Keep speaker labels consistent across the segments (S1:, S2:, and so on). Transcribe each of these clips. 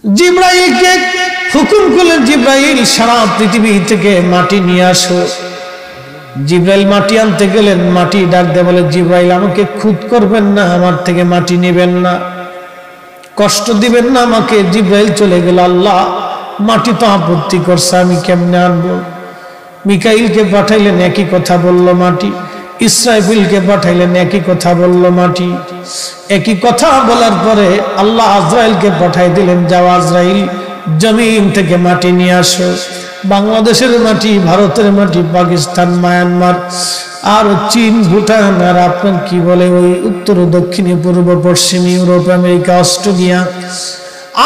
S1: জিব্রাইলকে হুকুম করলেন, জিব্রাইল সারা পৃথিবী থেকে মাটি নিয়ে আসো। জিব্রাইল মাটি আনতে গেলেন, মাটি ডাক দিয়ে বলে, জিব্রাইল আমাকে খুদ করবেন না, আমার থেকে মাটি নেবেন না, কষ্ট দিবেন না আমাকে। জিব্রাইল চলে গেল। আল্লাহ মাটি তো আপত্তি করছে, আমি কেমনে আনবো? মিকাইলকে পাঠাইলেন, একই কথা বলল মাটি। ইসরাফিলকে পাঠাইলেন, একই কথা বলল মাটি। একই কথা বলার পরে আল্লাহ আজরাইলকে পাঠাই দিলেন, যাও আজরাইল জমিন থেকে মাটি নিয়ে আসো। বাংলাদেশের মাটি, ভারতের মাটি, পাকিস্তান, মায়ানমার আর চীন, ভুটান আর আপনার কি বলে ওই উত্তর দক্ষিণে পূর্ব পশ্চিম Europe, America, Australia,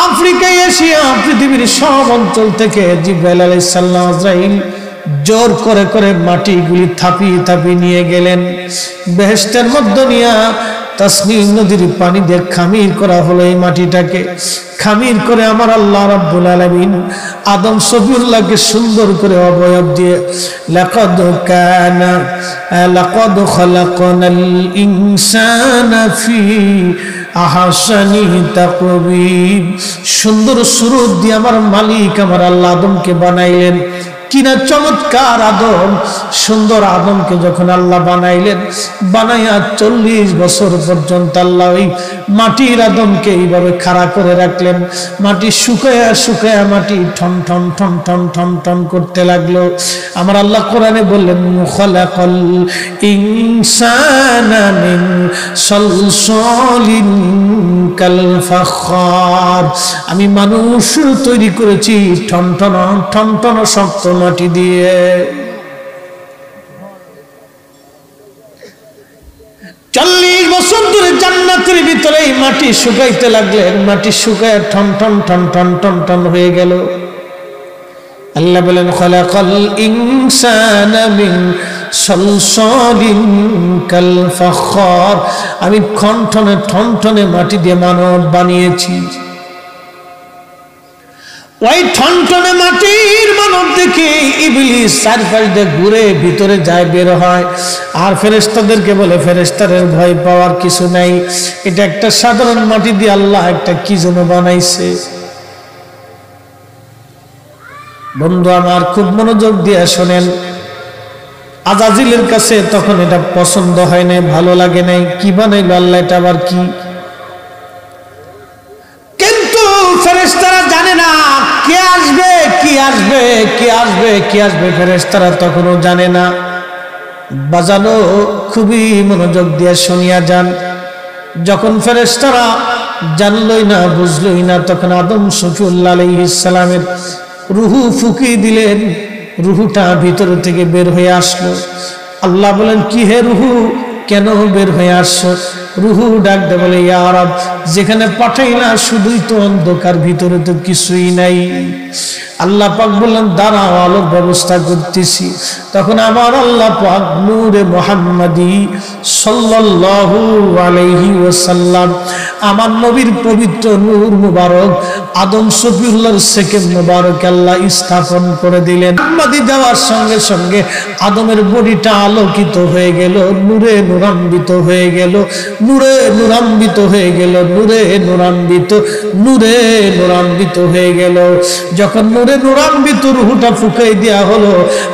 S1: Africa, Asia, পৃথিবীর সব অঞ্চল থেকে জিব্রাইল আলাইহিস সালাম আজরাইল জোর করে করে মাটিগুলি থাপিয়ে থাপিয়ে নিয়ে গেলেন। বেহেশতের মধ্যে নিয়ে তাসনিম নদীর পানি দিয়ে খামির করা হলো এই মাটিটাকে। খামির করে আমার আল্লাহ রাব্বুল আলামিন আদম সফিউল্লাহকে সুন্দর করে অবয়ব দিয়ে লাকাদ খালাকনাল ইনসানা ফি আহসানি তাকবীর, সুন্দর সুরত দিয়ে আমার মালিক আমার আল্লাহ আদমকে বানাইলেন। কিনা চমৎকার আদম, সুন্দর আদমকে যখন আল্লাহ বানাইলেন, বানাইয়া 40 বছর পর্যন্ত আল্লাহ ওই মাটির আদমকে এইভাবে খাড়া করে রাখলেন। মাটি শুকায়া শুকায়া মাটি ঠন ঠন ঠন ঠন ঠন ঠন করতে লাগলো। আমার আল্লাহ কোরআনে বললেন, খালাকাল ইনসানা মিন সালসালিন কাল ফাখার, আমি মানুষ তৈরি করেছি ঠন ঠন ঠন ঠন শক্ত মাটি দিয়ে। 40 বছর ধরে জান্নাতের ভিতরে এই মাটি শুকাইতে লাগলেন। মাটি শুকায় ঠন ঠন ঠন ঠন ঠন ঠন হয়ে গেল। আল্লাহ বলেন, খালাকাল ইনসানা মিন সালসালিন কাল ফাখার, আমি ঠনঠনে ঠনঠনে মাটি দিয়ে মানব বানিয়েছি। ওই ঠনঠনে মাটির মানব দেখে ইবলিস চারপাশ দিয়ে ঘুরে ভিতরে যায়, বের হয়। আর ফেরেশতাদেরকে বলে, ফেরেশতাদের ভয় পাওয়ার কিছু নাই, এটা একটা সাধারণ মাটি দিয়ে আল্লাহ একটা কি যেন বানাইছে। বন্ধু আমার খুব মনোযোগ দিয়ে শোনেন, আজাজিলের কাছে তখন এটা পছন্দ হয় নাই, ভালো লাগে নাই, কি বানাইলো আল্লাহ, এটা আবার কি? কিন্তু ফেরেশতারা জানে না কে আসবে, কি আসবে, কে আসবে, কি আসবে, ফেরেশতারা তখনও জানে না। বাজানো খুবই মনোযোগ দিয়ে শুনিয়া যান। যখন ফেরেশতারা জানলই না, বুঝলই না, তখন আদম শফিউল্লাহ আলাইহিস সালামের রুহু ফুঁকিয়ে দিলেন। রুহুটা ভিতর থেকে বের হয়ে আসলো। আল্লাহ বলেন, কি হে রুহু, কেন বের হয়ে আসছো? রুহু ডাক দে বলে, ইয়া রব, যেখানে পাঠাই না শুধুই তো অন্ধকার, ভিতরে তো কিছুই নাই। আল্লাহ পাক বললেন, দাঁড়াও, আলোর ব্যবস্থা করতেছি। তখন আমার আল্লাহ পাক নূরে মুহাম্মাদি সাল্লাল্লাহু আলাইহি ওয়াসাল্লাম, আমার নবীর পবিত্র নূর মুবারক আদম শফিউল্লাহর সেকেম মুবারক আল্লাহ স্থাপন করে দিলেন। মুহাম্মাদি যাওয়ার সঙ্গে সঙ্গে আদমের বডিটা আলোকিত হয়ে গেল, নূরে নূরান্বিত হয়ে গেল, নূরে নূরান্বিত হয়ে গেল, নূরে নূরান্বিত, নূরে নূরান্বিত হয়ে গেল। যখন নূরে নূরান্বিত রূহটা ফুঁকাই দেয়া হলো,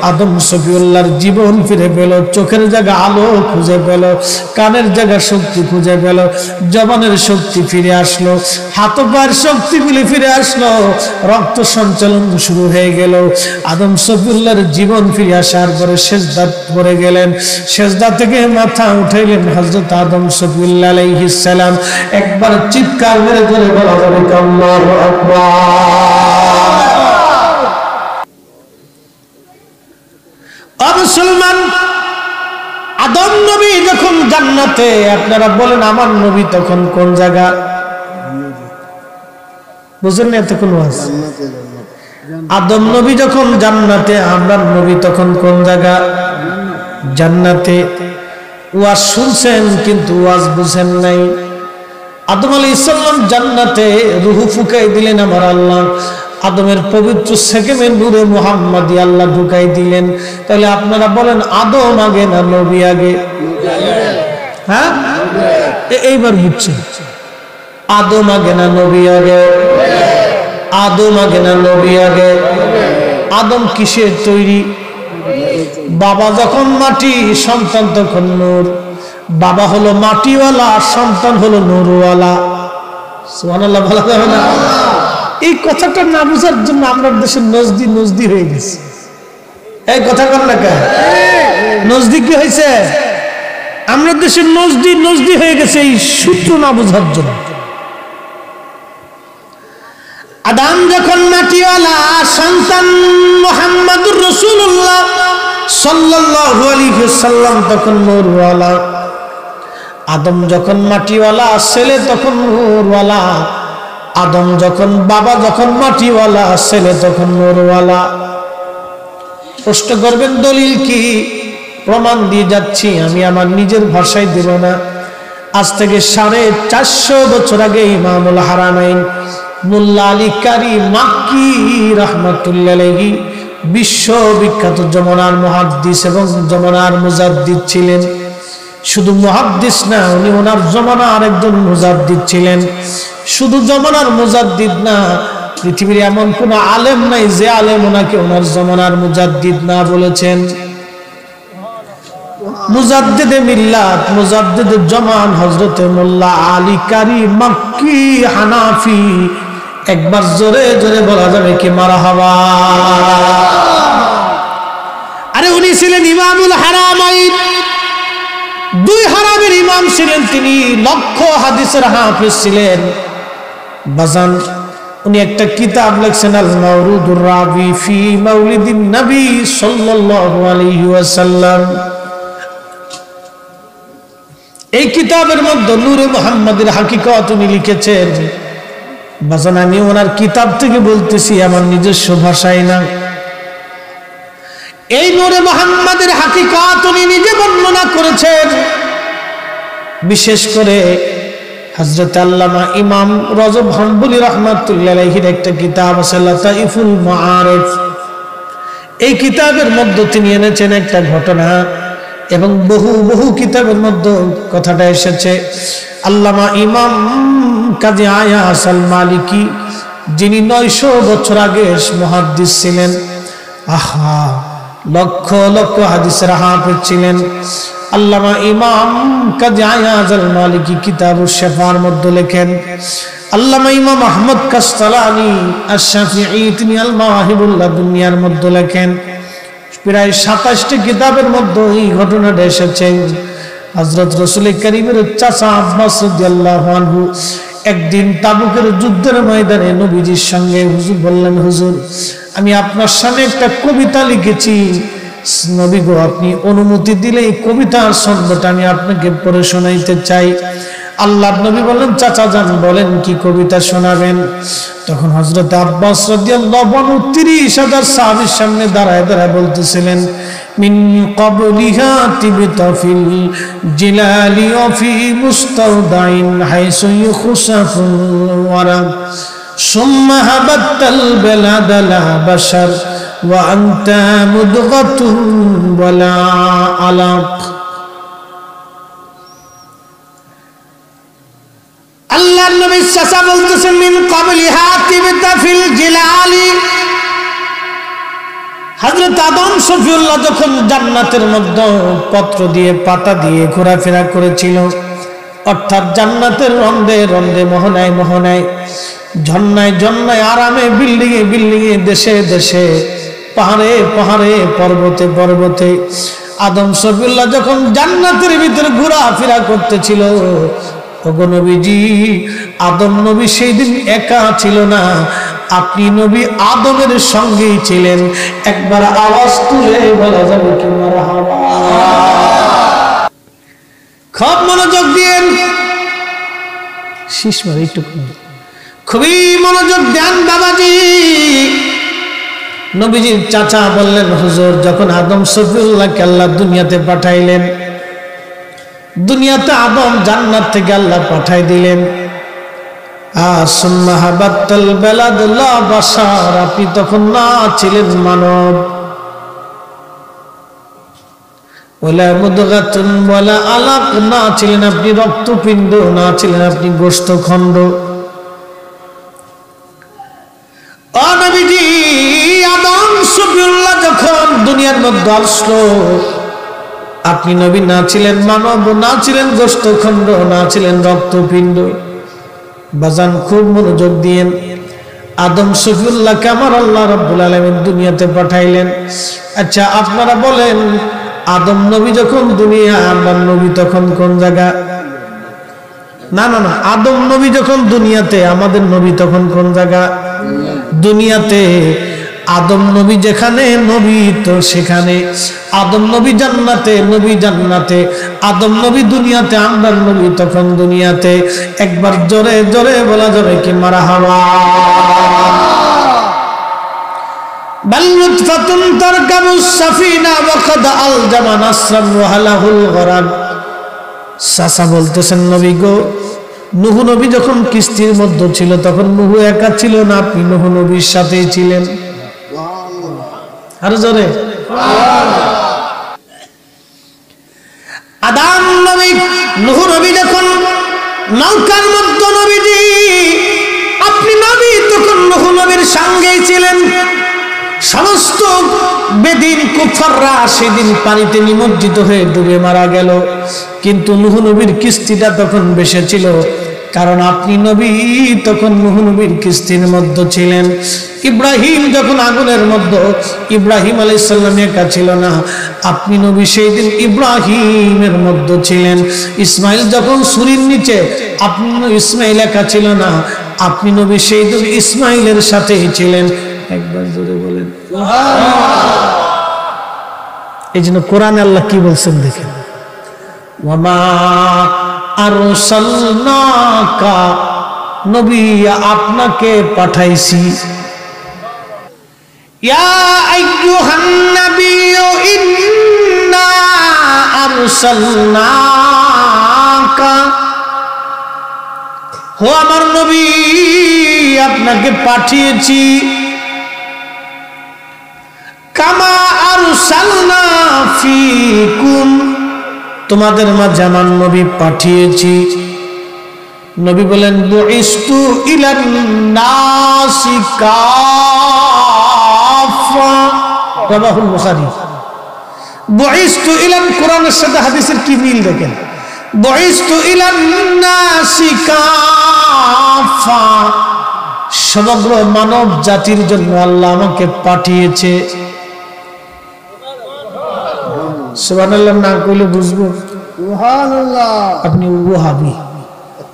S1: আদম শফিউল্লাহর জীবন ফিরে পেল, চোখের জায়গা আলো খুঁজে পেল, কানের জায়গা শক্তি খুঁজে পেল, জবানের শক্তি ফিরে আসলো, হাত পায়ের শক্তিগুলি ফিরে আসলো, রক্ত সঞ্চালন শুরু হয়ে গেল। আদম শফিউল্লাহর জীবন ফিরে আসার পরে সেজদা পড়ে গেলেন। সেজদা থেকে মাথা উঠাইলেন হযরত আদম শফিউল্লাহ আলাইহিস সালাম। একবার চিৎকার মেরে ধরে বলা যাবে, আল্লাহু আকবার। মুসলমান, আদম নবী যখন জান্নাতে, আপনারা বলেন আমার নবী তখন কোন জায়গা? বুঝলেন না এতক্ষণ? আদম নবী যখন জান্নাতে, আমরা নবী তখন কোন জায়গা? জান্নাতে। ওয়াজ শুনছেন কিন্তু ওয়াজ বুঝেন নাই। আদম আলাইহিস সালাম জান্নাতে রূহ ফুঁকাই দিলেন আমার আল্লাহ, আদমের পবিত্র সেকেমে নূরে মুহাম্মাদি আল্লাহ ঢুকাই দিলেন। তাহলে আপনারা বলেন আদম আগে না নবী আগে? হ্যাঁ, এইবার বুঝছেন, আদম আগে না নবী আগে? আদম আগে না নবী আগে? আদম কিসের তৈরি? বাবা যখন মাটি, সন্তান তখন নূর। বাবা হলো মাটিওয়ালা, সন্তান হলো নূরওয়ালা। সুবহানাল্লাহ বলা যাবে না? এই কথাটা না বুঝার জন্য আমরা দেশের নজদি নজদি হয়ে গেছে। এই কথা বল না কেন? নজদি কি হয়েছে? আমরা দেশের নজদি নজদি হয়ে গেছে এই সূত্র না বুঝার জন্য। আদম যখন মাটিওয়ালা, সন্তান মুহাম্মদুর রাসূলুল্লাহ সাল্লাল্লাহু আলাইহি ওয়াসাল্লাম তখন নূরওয়ালা। আদম যখন মাটিওয়ালা, ছেলে তখন নূরওয়ালা। আদম যখন বাবা, যখন মাটিওয়ালা, ছেলে তখন নূরওয়ালা। প্রশ্ন করবেন দলিল কি? প্রমাণ দিয়ে যাচ্ছি, আমি আমার নিজের ভাষায় দেব না। আজ থেকে 450 বছর আগে ইমামুল হারামাইন মুল্লা আলী কারি মাক্কি রাহমাতুল্লাহ আলাইহি বিশ্ববিখ্যাত জমানার মুহাদ্দিস এবং জমানার মুজাদ্দিদ ছিলেন। শুধু মুহাদ্দিস না, উনি ওনার জমানার একজন মুজাদ্দিদ ছিলেন। শুধু জমানার মুজাদ্দিদ না, পৃথিবীর এমন কোন আলেম নাই যে আলেম ওনাকে ওনার জমানার মুজাদ্দিদ না বলেছেন। মুজাদ্দিদে মিল্লাত, মুজাদ্দিদে জামান হযরতে মোল্লা আলী কারি মাক্কি হানাফি। একবার জোরে জোরে বলা যাবে কি মারহাবা? আরে উনি ছিলেন ইমামুল হারামাইন, 2 হারামের ইমাম ছিলেন তিনি, লক্ষ হাদিসের হাফেজ ছিলেন। বাজান, উনি একটা কিতাব লিখছেন আল মাওরুদুর রাবি ফি মাউলিদিন নবী সাল্লাল্লাহু আলাইহি ওয়াসাল্লাম। এই কিতাবের মধ্যে নূরে মুহাম্মাদের হাকিকত উনি লিখেছেন। বাজান, আমি ওনার কিতাব থেকে বলতেছি, আমার নিজস্ব ভাষায় না। এই নূরে মুহাম্মাদের হাকিকত উনি নিজে বর্ণনা করেছেন। বিশেষ করে হযরত আল্লামা ইমাম রজব হাম্বলি রাহমাতুল্লাহ আলাইহির একটা কিতাব আছে লাতাইফুল মাআরিফ। এই কিতাবের মধ্যে তিনি এনেছেন একটা ঘটনা, এবং বহু বহু কিতাবের মধ্যে কথাটা এসেছে। আল্লামা ইমাম কাজী আয়াস আল মালিকি, যিনি 900 বছর আগে মুহাদ্দিস ছিলেন, আহা, লক্ষ লক্ষ হাদিসের হাফেজ ছিলেন। আল্লামা ইমাম কাজী আয়াস আল মালিকি কিতাবুশ শিফার মধ্যে লেখেন, আল্লামা ইমাম আহমদ কাসতালানি আশ-শাফিঈ তিনি আল মাওয়াহিবুল লাদুনিয়ার মধ্যে লেখেন। প্রায় 27টি কিতাবের মধ্যে এই ঘটনাটা এসেছে। হযরত রাসূল কারীমের চাচা আব্বাস রাদিয়াল্লাহু আনহু একদিন তাবুকের যুদ্ধের ময়দানে নবীজির সঙ্গে হুজুর বললেন, হুজুর, আমি আপনার সামনে একটা কবিতা লিখেছি, নবী গো, আপনি অনুমতি দিলে এই কবিতার ছন্দটা আমি আপনাকে পড়ে শোনাইতে চাই। আল্লাহর নবী বললেন, চাচা যান, বলেন কি কবিতা শোনাবেন? তখন হযরত আব্বাস রাদিয়াল্লাহু আনহু 30,000 সাহাবীর সামনে দাঁড়ায় দাঁড়ায় বলতেছিলেন, মিন ক্বাবলিহা তিবতা ফিল জিলালি ওয়া ফি মুস্তাওদাইন হাইসু ইখসাফু ওয়ারা সুম্মা হাবাতাল বালাদ লা বাশার ওয়া আনতা মুদগাতুন ওয়ালা আলাক। আল্লাহর নবী চাচা বলতেছেন, মিন ক্বাবলিহা তিবতা ফিল জিলালি। হযরত আদম শফিউল্লাহ যখন জান্নাতের মধ্যে পত্র দিয়ে পাতা দিয়ে ঘোরাফেরা করেছিল, অর্থাৎ জান্নাতের রন্ধে রন্ধে মোহনায় মোহনায় ঝর্ণায় ঝর্ণায় আরামে বিল্ডিংয়ে বিল্ডিংয়ে দেশে দেশে পাহাড়ে পাহাড়ে পর্বতে পর্বতে আদম শফিউল্লাহ যখন জান্নাতের ভিতরে ঘোরাফেরা করতেছিল, ওগো নবীজি, আদম নবী সেই দিন একা ছিল না, আপনি নবী আদমের সঙ্গেই ছিলেন। একবার আওয়াজ তুলে বলা যাবে কি মারহাবা? খুব মনোযোগ দিয়েন, শীষ মারে একটু, খুবই মনোযোগ দেন বাবাজি। নবীজির চাচা বললেন, হুজুর, যখন আদম শফিউল্লাহকে আল্লাহ দুনিয়াতে পাঠাইলেন, দুনিয়াতে আদম জান্নাত থেকে আল্লাহ পাঠাই দিলেন, সুম্মা হাবাতাল বালাদ লা বাশার, আপনি তখন না ছিলেন মানব, ওয়ালা মুদগাতুন ওয়ালা আলাক, না ছিলেন আপনি রক্তপিণ্ড, না ছিলেন আপনি গোশতখণ্ড। দুনিয়ার মধ্যে আসলো, আপনি নবী না ছিলেন মানব, না ছিলেন গোশতখণ্ড, না ছিলেন রক্তপিণ্ড। বাজান খুব মনোযোগ দিয়েন। আদম শফিউল্লাহকে আমার আল্লাহ রাব্বুল আলামিন দুনিয়াতে পাঠাইলেন। আচ্ছা আপনারা বলেন, আদম নবী যখন দুনিয়া, আমার নবী তখন কোন জায়গা? না না না, আদম নবী যখন দুনিয়াতে, আমাদের নবী তখন কোন জায়গা? দুনিয়াতে। আদম নবী যেখানে, নবী তো সেখানে। আদম নবী জান্নাতে, নবী জান্নাতে। আদম নবী দুনিয়াতে, আমরা নবী তখন দুনিয়াতে। একবার জোরে জোরে বলা যাবে কি মারহাবা? বাল নুতফাতুন তারকাবুস সাফিনা ওয়া কাদ আলজামা নাসরান ওয়া হালাহুল গরাক। চাচা বলতেছেন, নবী গো, নূহ নবী যখন কিস্তির মধ্যে ছিল তখন নূহ একা ছিল না, আপনি নূহ নবীর সাথেই ছিলেন। আরো জোরে। আদম নবী, নূহ নবী যখন নৌকার মধ্যে, নবীজি আপনি নবী তখন নূহ নবীর সঙ্গেই ছিলেন। সমস্ত বেদিন কুফাররা সেদিন পানিতে নিমজ্জিত হয়ে ডুবে মারা গেল, কিন্তু নূহ নবীর কিস্তিটা তখন ভেসেছিল, কারণ আপনি নবী তখন নূহ নবীর কিস্তির মধ্যে ছিলেন। ইব্রাহিম যখন আগুনের মধ্যে, ইব্রাহিম আলাইহিস সালাম একা ছিল না, আপনি নবী সেই দিন ইব্রাহিমের মধ্যে ছিলেন। ইসমাইল যখন ছুরির নিচে, আপনি ইসমাইল একা ছিল না, আপনি নবী সেই দিন ইসমাইলের সাথেই ছিলেন। একবার জোরে বলেন সুবহানাল্লাহ। এই জন্য কোরআনে আল্লাহ কি বলছেন দেখেন, ওয়ামা আরসালনাকা, নবী আপনাকে পাঠাইছি। ইয়া আইয়ুহান নাবিয়্যু ইন্না আরসালনাকা, ও আমার নবী আপনাকে পাঠিয়েছি। কামা আরসালনা ফীকুম, তোমাদের মাঝে আমার নবী পাঠিয়েছি। নবী বলেন, বুইস্তু ইলান নাসি কাফা, রাওয়াহুল বুখারী। বুইস্তু ইলান, কোরআনের সাথে হাদিসের কি মিল দেখেন। বুইস্তু ইলান নাসি কাফা, সমগ্র মানব জাতির জন্য আল্লাহ আমাকে পাঠিয়েছে। সুবহানাল্লাহ না কইলে বুঝবো? সুবহানাল্লাহ। আপনি ওয়াহাবি,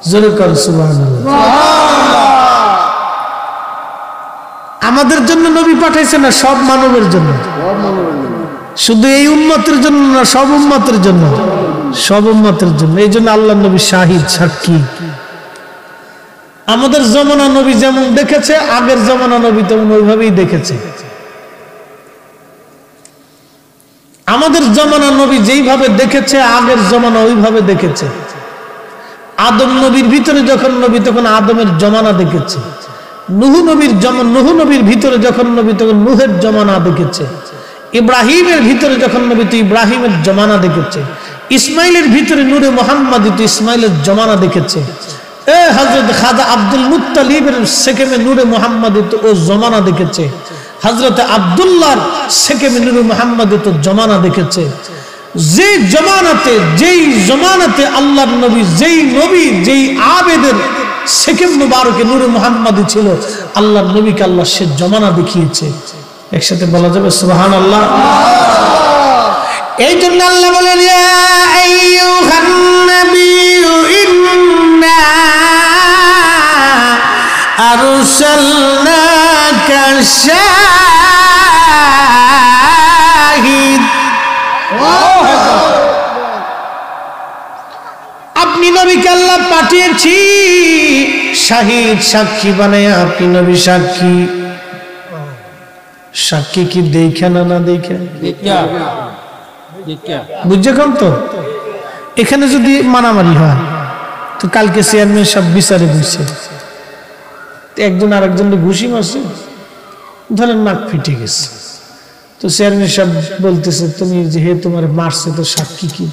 S1: জোরে কর সুবহানাল্লাহ। আমাদের জন্য নবী পাঠাইছে না, সব মানবের জন্য। শুধু এই উম্মতের জন্য না, সব উম্মতের জন্য, সব উম্মতের জন্য। এই জন্য আল্লাহ নবী শাহিদ, সাক্ষী। আমাদের জমানা নবী যেমন দেখেছে, আগের জমানা নবী তেমন ওইভাবেই দেখেছে। আমাদের জমানা নবী যেইভাবে দেখেছে, আগের জমানা ওইভাবে দেখেছে। আদম নবীর ভিতরে যখন নবী, তখন আদমের জমানা দেখেছে। নূহ নবীর ভিতরে যখন নবী, তখন নূহের জমানা দেখেছে। ইব্রাহিমের ভিতরে যখন নবী, তো ইব্রাহিমের জমানা দেখেছে। ইসমাইলের ভিতরে নূরে মুহাম্মাদি, তো ইসমাইলের জমানা দেখেছে। হযরত খাজা আব্দুল মুত্তালিবের সেকেমে নূরে মুহাম্মাদি, তো ও জমানা দেখেছে। হযরত আব্দুল্লাহর সেকেমে নূরে মুহাম্মাদি, তো জমানা দেখেছে। যেই জমানাতে আল্লাহর নবী, যেই আবেদের সেকেম মুবারকে নূরে মুহাম্মাদি ছিল, আল্লাহর নবীকে আল্লাহ সে জমানা দেখিয়েছে। একসাথে বলা যাবে সুবহানাল্লাহ। এই জন্য আল্লাহ বলেন, ইয়া আইয়ুহান নাবিয়্যু ইন্না আরসালনাকা শাহিদ, আপনি নবীকে আল্লাহ পাঠিয়েছি শাহিদ, সাক্ষী বানায়। আপনি নবী সাক্ষী। সাক্ষী কি দেখে না, না দেখে? বুঝছে কোন? তো এখানে যদি মারামারি হয়, তো কালকে চেয়ারম্যান সব বিচারে বুঝছে, একজন আরেকজনকে ঘুষি মারছে, ধরেন নাক ফিটে গেছে, তো চেয়ারম্যান সাহেব বলতেছে, তুমি যে হে তোমার মারছে, তো সাক্ষী কি?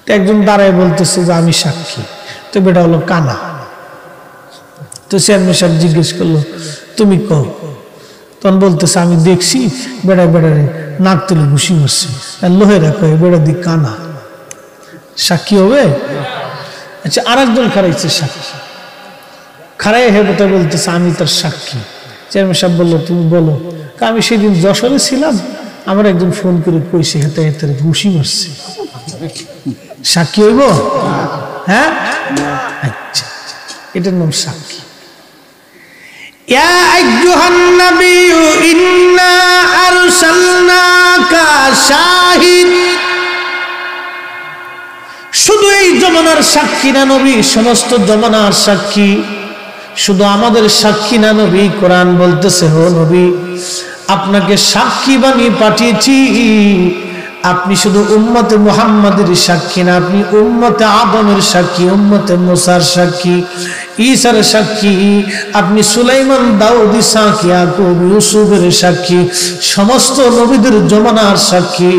S1: তো একজন দাঁড়ায় বলতেছে যে আমি সাক্ষী। তো বেটা হলো কানা। তো চেয়ারম্যান সাহেব জিজ্ঞেস করলো, তুমি কও। তখন বলতেছে আমি দেখছি বেড়া বেড়ারে নাক তুলে ঘুষি মারছে, লোহেরা কয়ে বেড়া দি কানা, সাক্ষী হবে? আচ্ছা আর একজন খারাইছে সাক্ষী, খারাই হেবতা বলতেছে আমি তার সাক্ষী। চেয়ারম্যান সাহেব বললো তুমি বলো। আমি সেদিন যশোরে ছিলাম, আমার একজন ফোন করে কইছে হেতে হেতে ঘুষি মারছে, সাক্ষী হইব? হ্যাঁ, আচ্ছা এটার নাম সাক্ষী। ইয়া আইয়ুহান নাবিয়্যু ইন্না আরসালনাকা শাহিদ, শুধু এই জমানার সাক্ষী না নবী, সমস্ত জমানার সাক্ষী, শুধু আমাদের সাক্ষী না নবী। কোরআন বলতেছে ও নবী আপনাকে সাক্ষী বানিয়ে পাঠিয়েছি, আপনি শুধু উম্মতে মুহাম্মাদের সাক্ষী না, আপনি উম্মতে আদমের সাক্ষী, উম্মতে মুসার সাক্ষী, ঈসার সাক্ষী, আপনি সুলাইমান, দাউদ, ইসহাক, ইয়াকুব, ইউসুফের সাক্ষী, সমস্ত নবীদের জমানার সাক্ষী।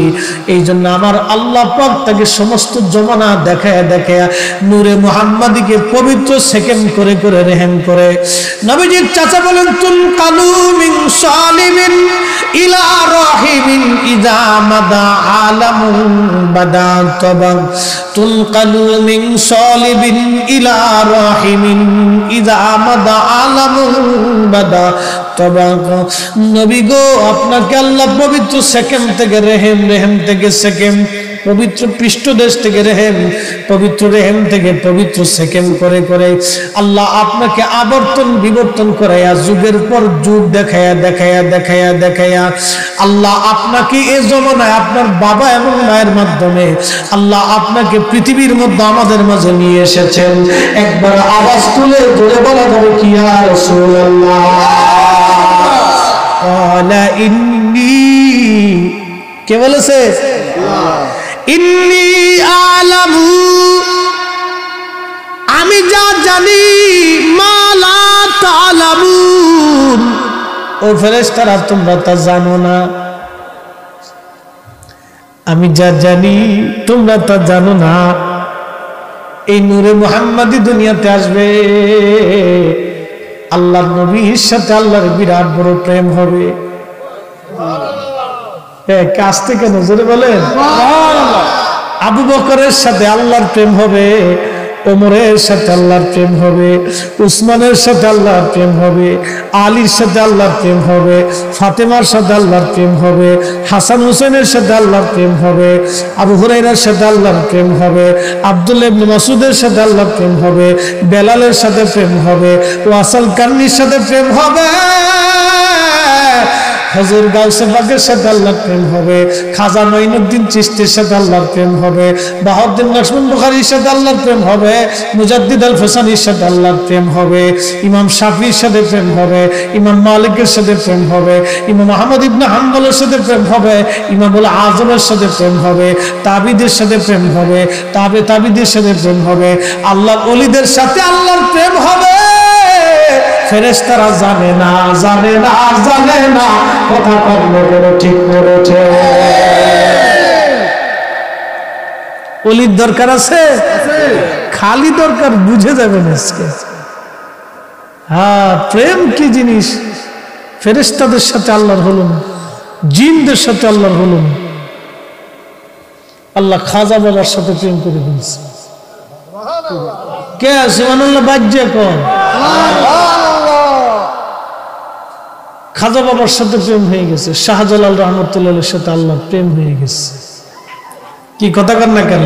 S1: এই জন্য আমার আল্লাহ পাক তাকে সমস্ত জমানা দেখায় দেখায় নূরে মুহাম্মাদিকে পবিত্র সেকেন্ড করে করে রেহেম করে। নবীজির চাচা বলেন তুনকালু মিন সালিমিন ইলা রাহিমিন ইযা মাদা আলামুন বাদা তাবান, তুনকালু মিন সালিবিন ইলা রাহিমিন ইযা মাদা আলামুন বাদা তাবান। নবী গো আপনাকে আল্লাহ পবিত্র সেকেন্ড থেকে রেহেম, রেহেম থেকে সেকেন্ড, পবিত্র পৃষ্ঠদেশ থেকে রেহেম, পবিত্র রেহেম থেকে পবিত্র সেকেন্ড করে করে আল্লাহ আপনাকে আবর্তন বিবর্তন করাইয়া যুগের পর যুগ দেখায়া দেখায়া দেখায়া দেখায়া আল্লাহ আপনাকে এ জমানায় আপনার বাবা এবং মায়ের মাধ্যমে আল্লাহ আপনাকে পৃথিবীর মধ্যে আমাদের মাঝে নিয়ে এসেছেন। একবার আওয়াজ তুলে জোরে বলা যাবে কি ইয়া রাসূলুল্লাহ? ক্বালা ইন্নী, কে বলেছে? ইন্নী আলামু, আমি যা জানি, মা লা তা'লামুন, ও ফেরেশতারা তোমরা তা জানো না। আমি যা জানি তোমরা তা জানো না। এই নূরে মুহাম্মাদি দুনিয়াতে আসবে, আল্লাহর নবীর সাথে আল্লাহর বিরাট বড় প্রেম হবে। কাছতে কেন জোরে বলেন? আবু বকরের সাথে আল্লাহর প্রেম হবে, ওমরের সাথে আল্লাহর প্রেম হবে, উসমানের সাথে আল্লাহর প্রেম হবে, আলীর সাথে আল্লাহর প্রেম হবে, ফাতেমার সাথে আল্লাহর প্রেম হবে, হাসান হুসেনের সাথে আল্লাহর প্রেম হবে, আবু হুরায়রার সাথে আল্লাহর প্রেম হবে, আব্দুল্লাহ ইবনে মাসউদের সাথে আল্লাহর প্রেম হবে, বেলালের সাথে প্রেম হবে, ওয়াসাল কান্নির সাথে প্রেম হবে, হুজুর গাউসে পাকের সাথে আল্লাহর প্রেম হবে, খাজা মঈনুদ্দিন চিশতির সাথে আল্লাহর প্রেম হবে, বাহাউদ্দিন নাকশবন্দি বুখারীর সাথে আল্লাহর প্রেম হবে, মুজাদ্দিদ আল ফসানির সাথে আল্লাহর প্রেম হবে, ইমাম শাফিঈর সাথে প্রেম হবে, ইমাম মালিকের সাথে প্রেম হবে, ইমাম আহমদ ইবনে হাম্বলের সাথে প্রেম হবে, ইমামুল আজমের সাথে প্রেম হবে, তাবিদের সাথে প্রেম হবে, তাবিদের সাথে প্রেম হবে, আল্লাহর ওলিদের সাথে আল্লাহর প্রেম হবে। ফেরেশতারা জানে না, জানে না, জানে না, কথা কর্ম করে ঠিক করেছে। ওলির দরকার আছে, খালি দরকার বুঝে যাবেন আজকে। হ্যাঁ, প্রেম কি জিনিস? ফেরেশতাদের সাথে আল্লাহর হলো না, জিনদের সাথে আল্লাহর হলো না। আল্লাহ খাজা বাবার সাথে প্রেম করে দিয়েছে। কে সুবহানাল্লাহ বাজ্যে কোন? খাজা বাবার সাথে প্রেম হয়ে গেছে, শাহজালাল রহমতুল্লাহের সাথে আল্লাহ প্রেম হয়ে গেছে। কি কথা কর না কেন?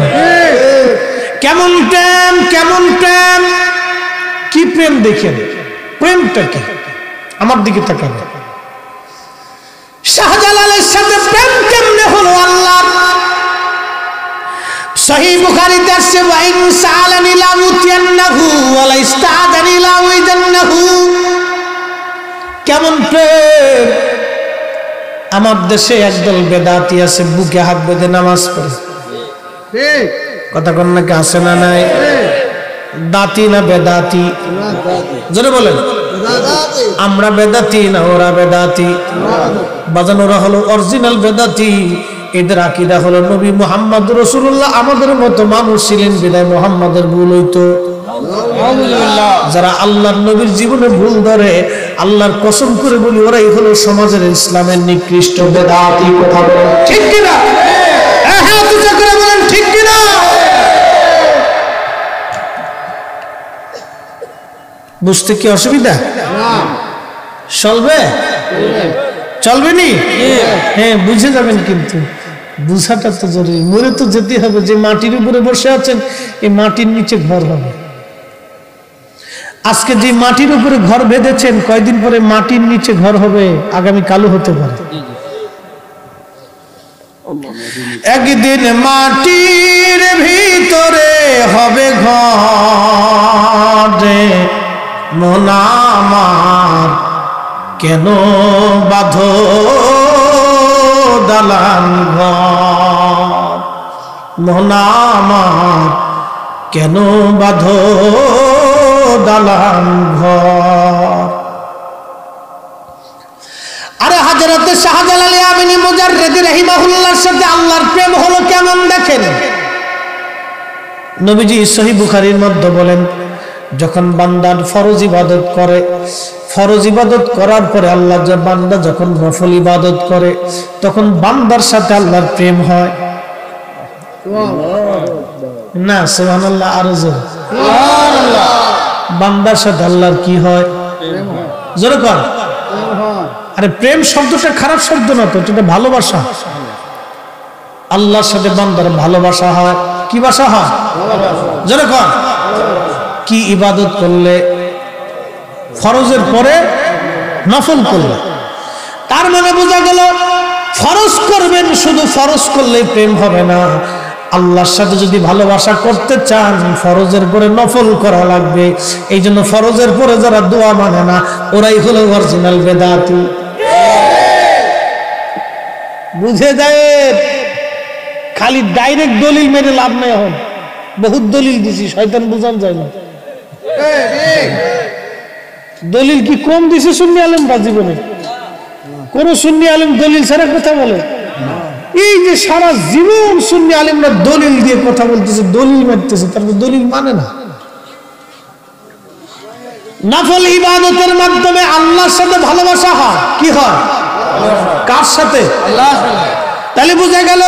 S1: কেমন প্রেম, কেমন প্রেম, কি প্রেম দেখেন, প্রেমটা কি? আমার দিকে তাকাবে। শাহজালালের সাথে প্রেম কেমনে হলো আল্লাহ? সহিহ বুখারীতে আছে ওয়া ইন সাআলানি লা উতিয়ান্নাহু ওয়া লা ইস্তাআযানি লা উইদান্নাহু। কেমন প্রেম! আমার দেশে একদল বেদাতি আছে, বুকে হাত বেঁধে নামাজ পড়ে। কথা কোন নাকি আছে না নাই? দাতি না বেদাতি? জোরে বলেন। আমরা বেদাতি না ওরা বেদাতি? বাজান ওরা হলো অরিজিনাল বেদাতি। এদের আকীদা হলো নবী মুহাম্মদ রাসূলুল্লাহ আমাদের মতো মানুষ ছিলেন বিদায় মুহাম্মাদের ভুল হইতো। যারা আল্লাহর নবীর জীবনে ভুল ধরে, আল্লাহর কসম করে বলি ওরাই হলো সমাজের ইসলামের নিকৃষ্ট বেদাতি। কথা বলেন ঠিক কিনা? হ্যাঁ, তুই করে বলেন ঠিক কিনা? বুঝতে কি অসুবিধা? চলবে? চলবে নি? হ্যাঁ, বুঝে যাবেন, কিন্তু বুঝাটা তো জরুরি। মরে তো যেতে হবে। যে মাটির উপরে বসে আছেন, এই মাটির নিচে ঘর হবে। আজকে যে মাটির উপরে ঘর বেঁধেছেন, কয়দিন পরে মাটির নিচে ঘর হবে, আগামী কালও হতে পারে। একদিন মাটির ভিতরে হবে ঘর, মন আমার কেন বাঁধো দালান ঘর, মন আমার কেন বাঁধো দালান ঘর। আরে হযরত শাহজালাল আমিনী মুজাররিদি রাহিমাহুল্লাহর সাথে আল্লাহর প্রেম হলো কেমন দেখেন। নবীজি সহিহ বুখারীর মধ্যে বলেন, যখন বান্দার ফরজ ইবাদত করে, ফরজ ইবাদত করার পরে আল্লাহ যে বান্দা যখন নফল ইবাদত করে, তখন বান্দার সাথে আল্লাহর প্রেম হয় না? সুবহানাল্লাহ, আরো জোরে সুবহানাল্লাহ। বান্দার সাথে আল্লাহর কি হয়? জোরে কর। আরে প্রেম শব্দটা খারাপ শব্দ না তো, এটা ভালোবাসা। আল্লাহর সাথে বান্দার ভালোবাসা হয়। কি বাসা হয়? জোরে কর। কি ইবাদত করলে? ফরজের পরে নফল করলে। তার মানে বোঝা গেল ফরজ করবেন, শুধু ফরজ করলেই প্রেম হবে না। আল্লাহর সাথে যদি ভালোবাসা করতে চান, ফরজের পরে নফল করা লাগবে। এই জন্য ফরজের পরে যারা দোয়া মানে না, ওরাই হলো অরিজিনাল বেদাতি। বুঝে যায়? খালি ডাইরেক্ট দলিল মেরে লাভ নাই। এখন বহুত দলিল দিছি, শয়তান বুঝান যায় না। দলিল কি কম দিছে সুন্নি আলেমরা জীবনে? কোন সুন্নি আলেম দলিল ছাড়া কথা বলে? এই যে সারা জীবন সুন্নি আলেমরা দলিল দিয়ে কথা বলতেছে, দলিল মারতেছে, তারপর দলিল মানে না। নফল ইবাদতের মাধ্যমে আল্লাহর সাথে ভালোবাসা হয়। কি হয়? কার সাথে? আল্লাহর সাথে। তাহলে বোঝা গেল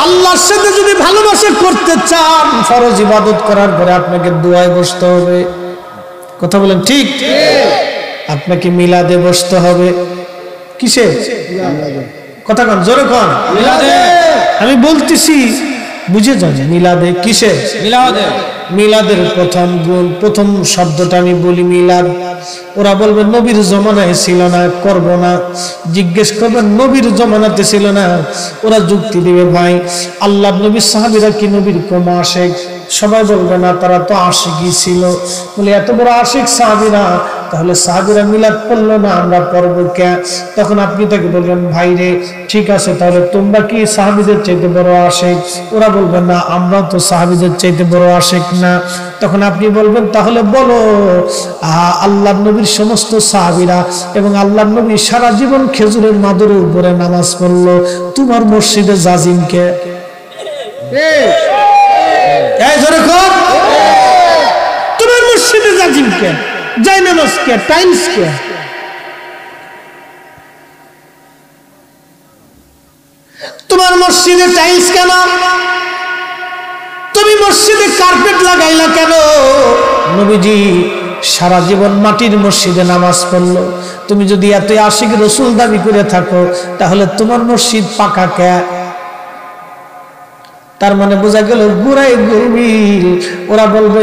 S1: আল্লাহর সাথে যদি ভালোবাসা করতে চান, ফরজ ইবাদত করার পরে আপনাকে দোয়ায় বসতে হবে। কথা বলেন ঠিক? আপনাকে মিলাদে বসতে হবে। কিসে? কথা কন, জোরে কন। মিলাদে। আমি বলতেছি বুঝে যান। মিলাদে। কিসে? মিলাদে। মিলাদের প্রথম গুণ, প্রথম শব্দটা আমি বলি মিলাদ। ওরা বলবে নবীর জমানায় ছিল না, করব না। জিজ্ঞেস করবেন নবীর জমানাতে ছিল না, ওরা যুক্তি দিবে ভাই আল্লাহ নবীর সাহাবীরা কি নবীর কম আশিক? সবাই বলবে না, তারা তো আশিকই ছিল। বলে এত বড় আশিক সাহাবীরা, তাহলে সাহাবীরা মিলাদ পড়লো না, আমরা পড়বো কে? তখন আপনি তাকে বলবেন ভাই রে, ঠিক আছে, তাহলে তোমরা কি সাহাবীদের চাইতে বড় আশিক? ওরা বলবেন না, আমরা তো সাহাবীদের চাইতে বড় আশিক না। তখন আপনি বলবেন তাহলে বলো আল্লাহর নবীর সমস্ত সাহাবীরা এবং আল্লাহর নবী সারা জীবন খেজুরের মাদুরের উপরে নামাজ পড়লো, তোমার মসজিদে জাজিম কে? তোমার মসজিদে জাজিম কে? যাই নামাজ কে? টাইলস কে? তোমার মসজিদে টাইলস কেন? তুমি মসজিদে কার্পেট লাগাইলা কেন? নবীজি সারা জীবন মাটির মসজিদে নামাজ পড়লো। তুমি যদি এত আশিক রাসূল দাবি করে থাকো, তাহলে তোমার মসজিদ পাকা কে? তার মানে বোঝা গেল গুরাই গুরমিল। ওরা বলবে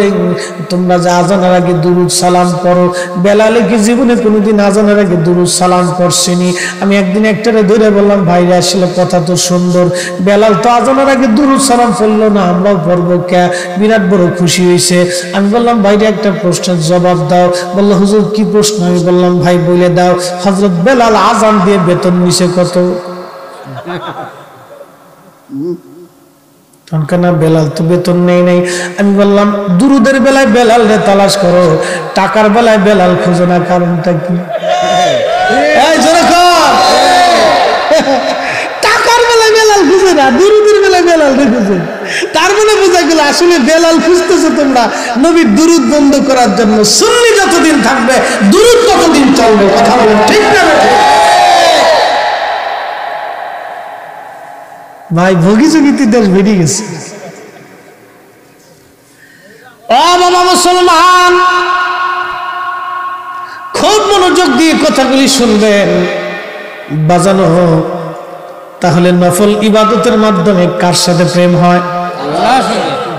S1: তোমরা যে আজানের আগে দুরুদ সালাম পড়ো, বেলালে কি জীবনে কোনোদিন আজানের আগে দুরুদ সালাম পড়ছেনি? আমি একদিন একটারে ধরে বললাম ভাই আসলে কথা তো সুন্দর, বেলাল তো আজানের আগে দুরুদ সালাম পড়লো না, আমরাও পড়বো কে? বিরাট বড় খুশি হয়েছে। আমি বললাম ভাইরে একটা প্রশ্নের জবাব দাও। বললো হুজুর কি প্রশ্ন? আমি বললাম ভাই বলে দাও, হযরত বেলাল আজান দিয়ে বেতন নিছে কত? না বেলাল তো বেতন নেই নাই। আমি বললাম দুরুদের বেলায় বেলাল রে তালাশ করো, টাকার বেলায় বেলাল খুঁজো না, কারণটা কি? টাকার বেলায় বেলাল খুঁজে না, দুরুদের বেলায় বলে বেলাল খুঁজে। তার মানে বোঝা গেল আসলে বেলাল খুঁজতেছো তোমরা নবীর দুরূদ বন্ধ করার জন্য। সুন্নি যতদিন থাকবে দুরূদ ততদিন চলবে। কথা বলেন ঠিক না বেঠিক? ভাই ভোগীযোগীতে দেশ বেরিয়ে গেছে। ও বাবা মুসলমান, খুব মনোযোগ দিয়ে কথাগুলি শুনবেন। বাজানো হোক তাহলে নফল ইবাদতের মাধ্যমে কার সাথে প্রেম হয়?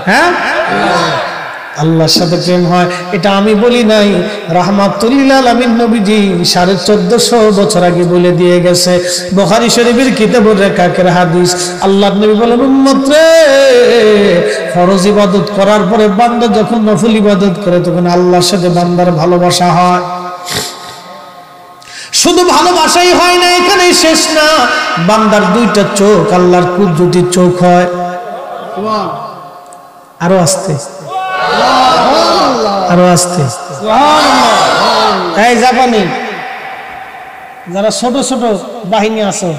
S1: হ্যাঁ, আল্লাহর সাথে প্রেম হয়। এটা আমি বলি নাই, রাহমাতুল লিল আলামিন নবীজি 1450 বছর আগে বলে দিয়ে গেছে। বুখারী শরীফের কিতাবুর রেকাকের হাদিস। আল্লাহর নবী বলেন, উম্মত রে, ফরজ ইবাদত করার পরে বান্দা যখন নফল ইবাদত করে তখন আল্লাহর সাথে বান্দার ভালোবাসা হয়। শুধু ভালোবাসাই হয় না, এখানেই শেষ না, বান্দার দুইটা চোখ আল্লাহর কুদরতি চোখ হয়। আরো আস্তে আরো আস্তে। এই জাপানি যারা ছোট ছোট বাহিনী আছে,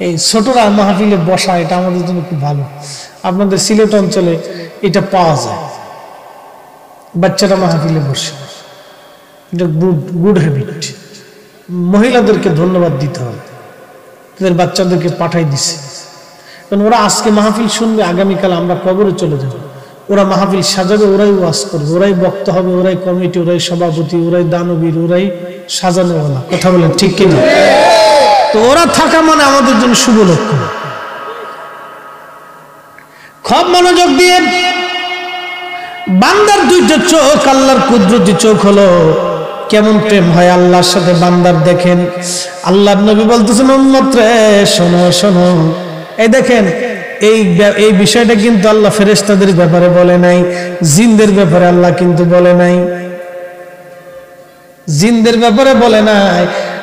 S1: এই ছোটরা মাহফিলে বসা, এটা আমাদের জন্য খুব ভালো। আপনাদের সিলেট অঞ্চলে এটা পাওয়া যায়, বাচ্চারা মাহফিলে বসে, এটা গুড হ্যাবিট। মহিলাদেরকে ধন্যবাদ দিতে হবে, তাদের বাচ্চাদেরকে পাঠাই দিছে, কারণ ওরা আজকে মাহফিল শুনবে, আগামীকাল আমরা কবরে চলে যাব। ওরা মাহফিল সাজাবে, ওরাই ওয়াজ করবে, ওরাই বক্তা হবে, ওরাই কমিটি, ওরাই সভাপতি, ওরাই দানবীর, ওরাই সাজানোওয়ালা। কথা বলেন ঠিক কিনা? তো ওরা থাকা মানে আমাদের জন্য শুভ লক্ষণ। খুব মনোযোগ দিয়ে, বান্দার দুইটা চোখ আল্লাহর কুদরতি চোখ হলো। কেমন প্রেম হয় আল্লাহর সাথে বান্দার দেখেন। আল্লাহর নবী বলতেছেন, উম্মত রে শোনো শোনো। এই দেখেন, এই বিষয়টা কিন্তু আল্লাহ ফেরেশতাদের ব্যাপারে বলে নাই, জিনদের ব্যাপারে আল্লাহ কিন্তু বলে নাই, জিনদের ব্যাপারে বলে নাই,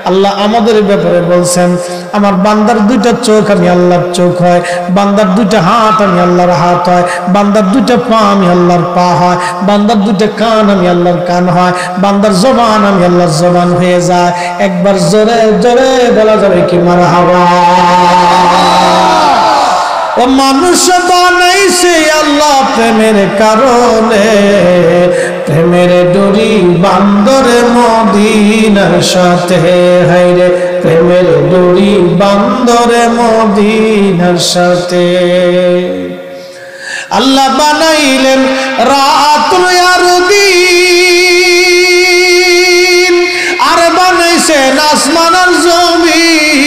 S1: আল্লাহ আমাদের ব্যাপারে বলছেন। আমার বান্দার দুইটা চোখ আমি আল্লাহর চোখ হয়, বান্দার দুইটা হাত আমি আল্লাহর হাত হয়, বান্দার দুইটা পা আমি আল্লাহর পা হয়, বান্দার দুইটা কান আমি আল্লাহর কান হয়, বান্দার জবান আমি আল্লাহর জবান হয়ে যায়। একবার জোরে জোরে বলা যাবে কি মারহাবা? ও মানুষ বানাইছে আল্লাহ প্রেমের কারণে, প্রেমের ডোরি বান্দরে মদিনার সাথে, হায়রে প্রেমের ডোরি বান্দরে মদিনার সাথে। আল্লাহ বানাইলেন রাত আর দিন, আর বানাইছেন আসমান আর জমিন।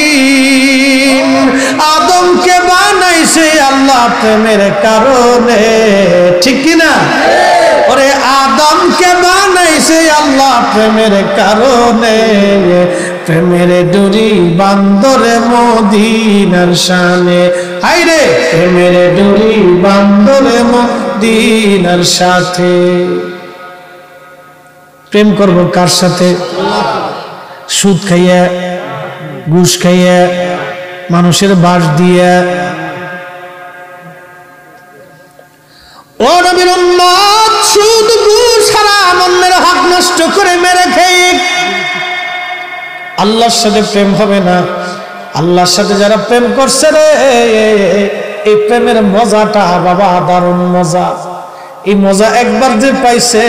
S1: আদমকে বানাইছে আল্লাহ প্রেমের কারণে, ঠিক কিনা? ওরে আদমকে বানাইছে আল্লাহ প্রেমের কারণে, প্রেমের ডোরি বান্দরে মদিনার শানে, হায়রে প্রেমের ডোরি বান্দরে মদিনার সাথে। প্রেম করব কার সাথে? সুদ খাইয়া, ঘুষ খাইয়া, মানুষের বাস দিয়া? ও নবীর উম্মত, সুদ ঘুষ হারাম, অন্যের হক নষ্ট করে মেরে খেয়ে আল্লাহর সাথে প্রেম হবে না। আল্লাহর সাথে যারা প্রেম করছে রে, এই প্রেমের মজাটা বাবা দারুণ মজা। এই মজা একবার যে পাইছে,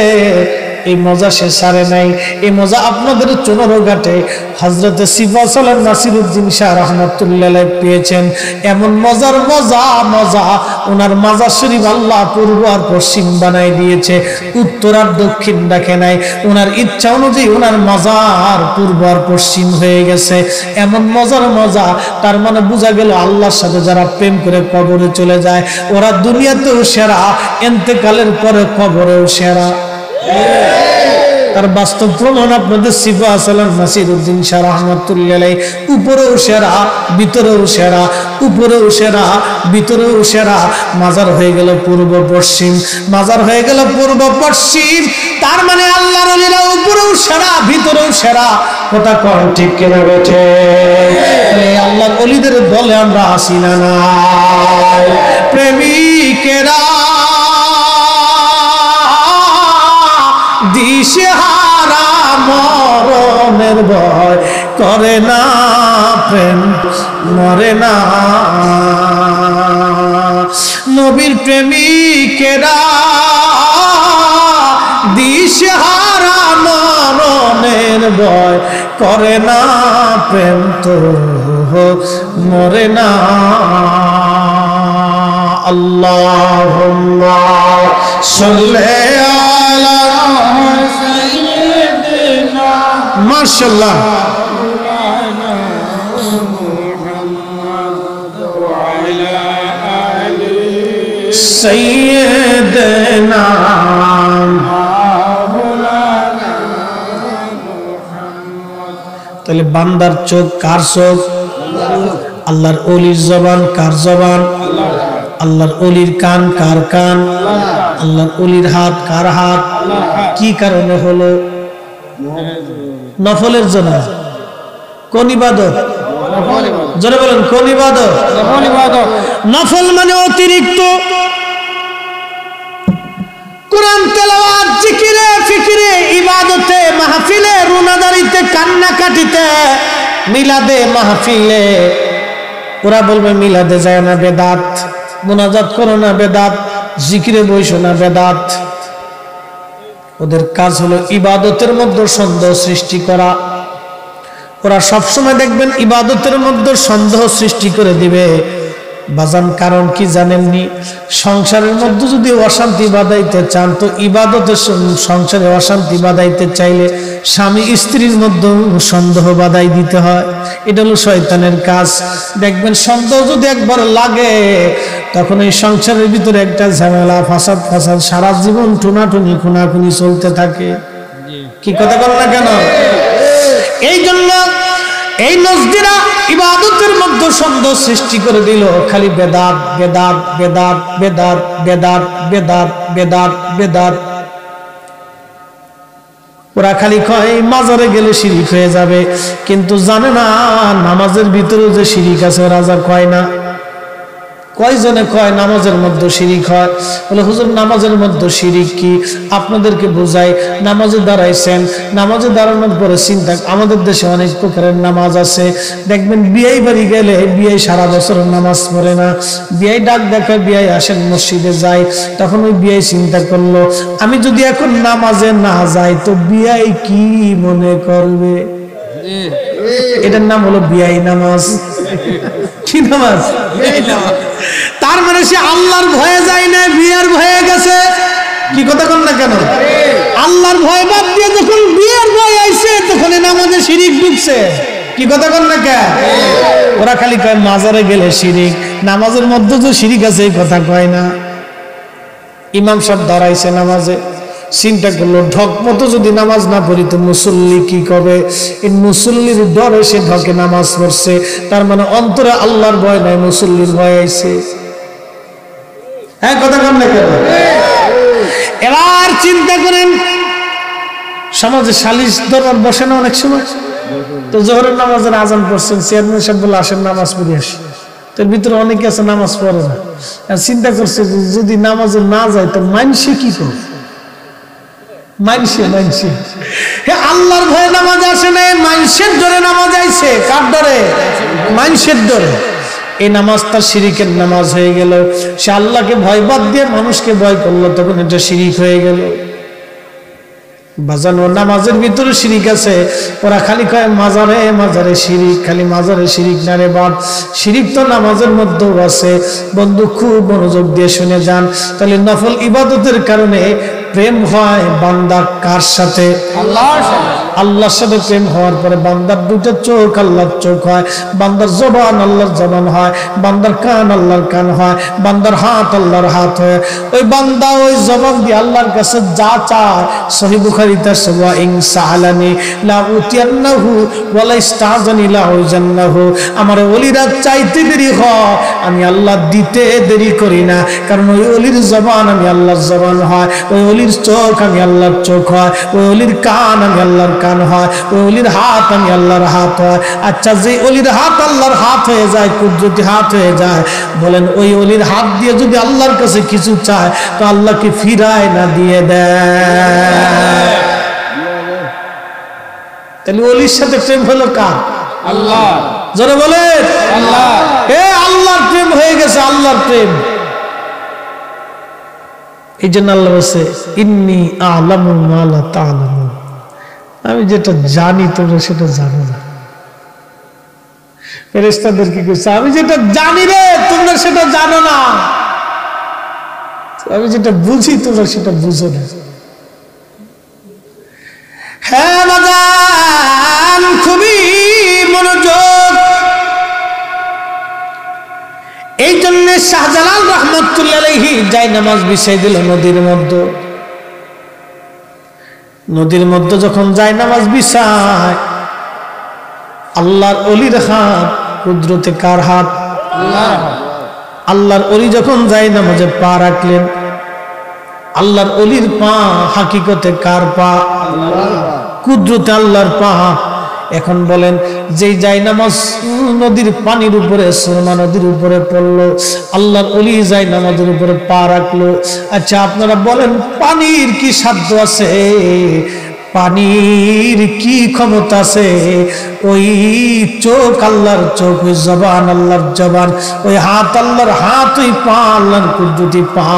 S1: এই মজা সে সারে নাই। এই মজা আপনাদের চুনারঘাটে হযরত সিফাতুল্লাহ নাসিরউদ্দিন শাহ রাহমাতুল্লাহ আলাইহি পেয়েছেন। এমন মজার মজা মজা, ওনার মাজার শরীফ আল্লাহ পূর্ব আর পশ্চিম বানাই দিয়েছে, উত্তর আর দক্ষিণ রাখে নাই। ওনার ইচ্ছা অনুযায়ী ওনার মাজার পূর্ব আর পশ্চিম হয়ে গেছে। এমন মজার মজা, তার মানে বোঝা গেল আল্লাহর সাথে যারা প্রেম করে কবরে চলে যায়, ওরা দুনিয়াতেও সেরা, ইন্তেকালের পরে কবরেও সেরা। তার বাস্তব প্রমাণ আপনাদের সিফাতুল্লাহ নাসিরউদ্দিন শাহ রাহমাতুল্লাহ আলাইহি। উপরেও সেরা, ভিতরেও সেরা, উপরেও সেরা, ভিতরেও সেরা। মাজার হয়ে গেল পূর্ব পশ্চিম, মাজার হয়ে গেল পূর্ব পশ্চিম। তার মানে আল্লাহর ওলিরা উপরেও সেরা, ভিতরেও সেরা। কথা কন ঠিক কিনা বেঠে? আল্লাহর ওলিদের দলে আমরা আসি না নাই? প্রেমিকেরা দিশেহারা মরণের ভয় করে না প্রেম মরে না। নবীর প্রেমিকেরা দিশেহারা মরণের ভয় করে না প্রেম তো মরে না। আল্লাহুম্মা সাল্লি আলা সাইয়্যিদিনা মাশাআল্লাহ সাইয়্যিদিনা। তাহলে বান্দার চোখ কার চোখ? আল্লাহর ওলির জবান কার জবান? আল্লাহর ওলির কান কার কান? আল্লাহর ওলির হাত কার হাত? কি কারণে হলো? নফলের জন্য। কোন ইবাদত? জোরে বলেন কোন ইবাদত? নফল মানে অতিরিক্ত কোরআন তেলাওয়াত, জিকিরে, ফিকিরে, ইবাদতে, মাহফিলে, রুনাদারিতে, কান্নাকাটিতে, মিলাদে, মাহফিলে। ওরা বলবে মিলাদে যায় না বেদাত, মুনাজাত করো না বেদাত, জিকিরে বইসো না বেদাত। ওদের কাজ হলো ইবাদতের মধ্যে সন্দেহ সৃষ্টি করা। ওরা সবসময় দেখবেন ইবাদতের মধ্যে সন্দেহ সৃষ্টি করে দিবে। বাজান কারণ কি জানেননি? সংসারের মধ্যে যদি অশান্তি বাঁধাইতে চান তো ইবাদতের সংসারে অশান্তি বাঁধাইতে চাইলে স্বামী স্ত্রীর মধ্যে সন্দেহ বাঁধাই দিতে হয়। এটা হলো শয়তানের কাজ। দেখবেন সন্দেহ যদি একবার লাগে তখন এই সংসারের ভিতরে একটা ঝামেলা, ফাসাদ ফাসাদ, সারা জীবন টুনাটুনি খুনাখুনি চলতে থাকে। কি কথা বল না কেন? এই জন্য এই নজদিরা ইবাদতের মধ্যে সন্দেহ সৃষ্টি করে দিল। খালি বেদাত বেদাত বেদাত বেদাত বেদাত বেদাত বেদাত বেদাত। ওরা খালি কয় মাজারে গেলে শিরিক হয়ে যাবে, কিন্তু জানে না নামাজের ভিতরে যে শিরিক আছে ওরা যা কয় না। কয়জনে কয় নামাজের মধ্যে শিরিক হয়? বলে হুজুর নামাজের মধ্যে শিরিক কি? আপনাদেরকে বোঝাই। নামাজে দাঁড়াইছেন, নামাজে দাঁড়ানোর পরে চিন্তা, আমাদের দেশে অনেক প্রকারের নামাজ আছে। দেখবেন বিয়ে বাড়ি গেলে বিয়ে সারা বছর নামাজ পড়ে না, বিয়ে ডাক দেখায় বিয়ে আসেন মসজিদে যায়, তখন ওই বিয়ে চিন্তা করলো আমি যদি এখন নামাজে না যাই তো বিয়ে কি মনে করবে? এটার নাম হলো বিয়াই নামাজ। কি নামাজ? তার মানে সে আল্লাহর ভয়ে যায় না, বিয়ের ভয়ে গেছে। কি কথা বল না কেন? আল্লাহর ভয় বাদ দিয়ে যখন বিয়ের ভয় আইছে তখন নামাজে শিরিক ঢুকছে। কি কথা বল না কেন? ওরা খালি কয় মাজারে গেলে শিরিক, নামাজের মধ্যে যে শিরিক আছে এই কথা কয় না। ইমাম সাহেব দাঁড়াইছে নামাজে, চিন্তা করলো ঢক মতো যদি নামাজ না পড়ি তো মুসল্লি কি করবে? এই মুসল্লির ডরে সে ঢকে নামাজ পড়ছে। তার মানে অন্তরে আল্লাহর ভয় নাই, মুসল্লির ভয় আইছে। হ্যাঁ কথা বল না কেন? এবার চিন্তা করেন সমাজে সালিশ দরবার বসে না অনেক সময়, তো জোহরের নামাজের আজান পড়ছেন, চেয়ারম্যান সাহেব বলে আসেন নামাজ পড়ে আসি। তোর ভিতরে অনেকে আছে নামাজ পড়ে না, চিন্তা করছে যদি নামাজে না যায় তো মানসে কি করবে? মানসে মানসে আল্লাহর ভয়ে নামাজ আসে না, মানসের ডরে নামাজ আইছে। কার ডরে? মানসের ডরে। এই নামাজটা শিরিকের নামাজ হয়ে গেল। সে আল্লাহকে ভয় বাদ দিয়ে মানুষকে ভয় করলো, তখন এটা শিরিক হয়ে গেল। বাজানো নামাজের ভিতরে শিরিক আছে। ওরা খালি কয় মাজারে মাজারে শিরিক, খালি মাজারে শিরিক না রে বাপ, শিরিক তো নামাজের মধ্যেও আছে। বন্ধু খুব মনোযোগ দিয়ে শুনে যান। তাহলে নফল ইবাদতের কারণে প্রেম হয় বান্দার কার সাথে? আল্লাহর সাথে। আল্লাহর সাথে প্রেম হওয়ার পরে বান্দার দুটো চোখ আল্লাহর চোখ হয়, বান্দার জবান আল্লাহর জবান হয়, বান্দার কান আল্লাহর কান হয়, বান্দার হাত আল্লাহর হাত হয়। ওই বান্দা ওই জবান দিয়ে আল্লাহর কাছে যা চায়, সহিহ বুখারীতে ওয়া ইন সাআলানি লা উতিয়ান্নাহু ওয়া লা ইস্তাজানি লা উজান্নাহু। আমার ওলিরা চাইতে দেরি হয়, আমি আল্লাহ দিতে দেরি করি না, কারণ ওই ওলির জবান আমি আল্লাহর জবান হয়, ওই ওলির চোখ আমি আল্লাহর চোখ হয়, ওই ওলির কান আমি আল্লাহর কান হয়, ওই ওলির হাত আমি আল্লাহর হাত হয়। আচ্ছা, যে ওলির হাত আল্লাহর হাত হয়ে যায়, কুদরতি হাত হয়ে যায়, বলেন ওই ওলির হাত দিয়ে যদি আল্লাহর কাছে কিছু চায় তো আল্লাহকে ফিরায় না দিয়ে দেয়? তাহলে ওলির সাথে প্রেম হলো কার?
S2: আল্লাহ।
S1: জোরে বলেন
S2: আল্লাহ।
S1: আল্লাহর প্রেম হয়ে গেছে, আল্লাহর প্রেম। এই জন্য আল্লাহ বলছে ইন্নী আ'লামু মা লা তা'লামুন, আমি যেটা জানি তোমরা সেটা জানো না। ফেরেশতাদের কি কইছে? আমি যেটা জানি রে তোমরা সেটা জানো না, আমি যেটা বুঝি তোমরা সেটা বুঝো না। হ্যাঁ বাজান, খুবই মনোযোগ। এই জন্য শাহজালাল রহমতুল্লাহ আলাইহি জায়নামাজ বিছাই দিল নদীর মধ্যে। নদীর মধ্যে যখন জায়নামাজ বিছায়, আল্লাহর ওলির হাত কুদরতে কার হাত? আল্লাহর ওলি যখন জায়নামাজে পা রাখলেন, আল্লাহর ওলির পা হাকিকতে কার পা? কুদরতে আল্লাহর পা। এখন বলেন, যেই জায়নামাজ নদীর পানির উপরে, সুরমা নদীর উপরে পড়লো, আল্লাহর ওলি জায়নামাজের উপরে পা রাখলো। আচ্ছা আপনারা বলেন, পানির কি সাধ্য আছে? পানির কি ক্ষমতা আছে? ওই চোখ আল্লাহর চোখ, ওই জবান আল্লাহর জবান, ওই হাত আল্লাহর হাত, ওই পা আল্লাহর কুদরতি পা,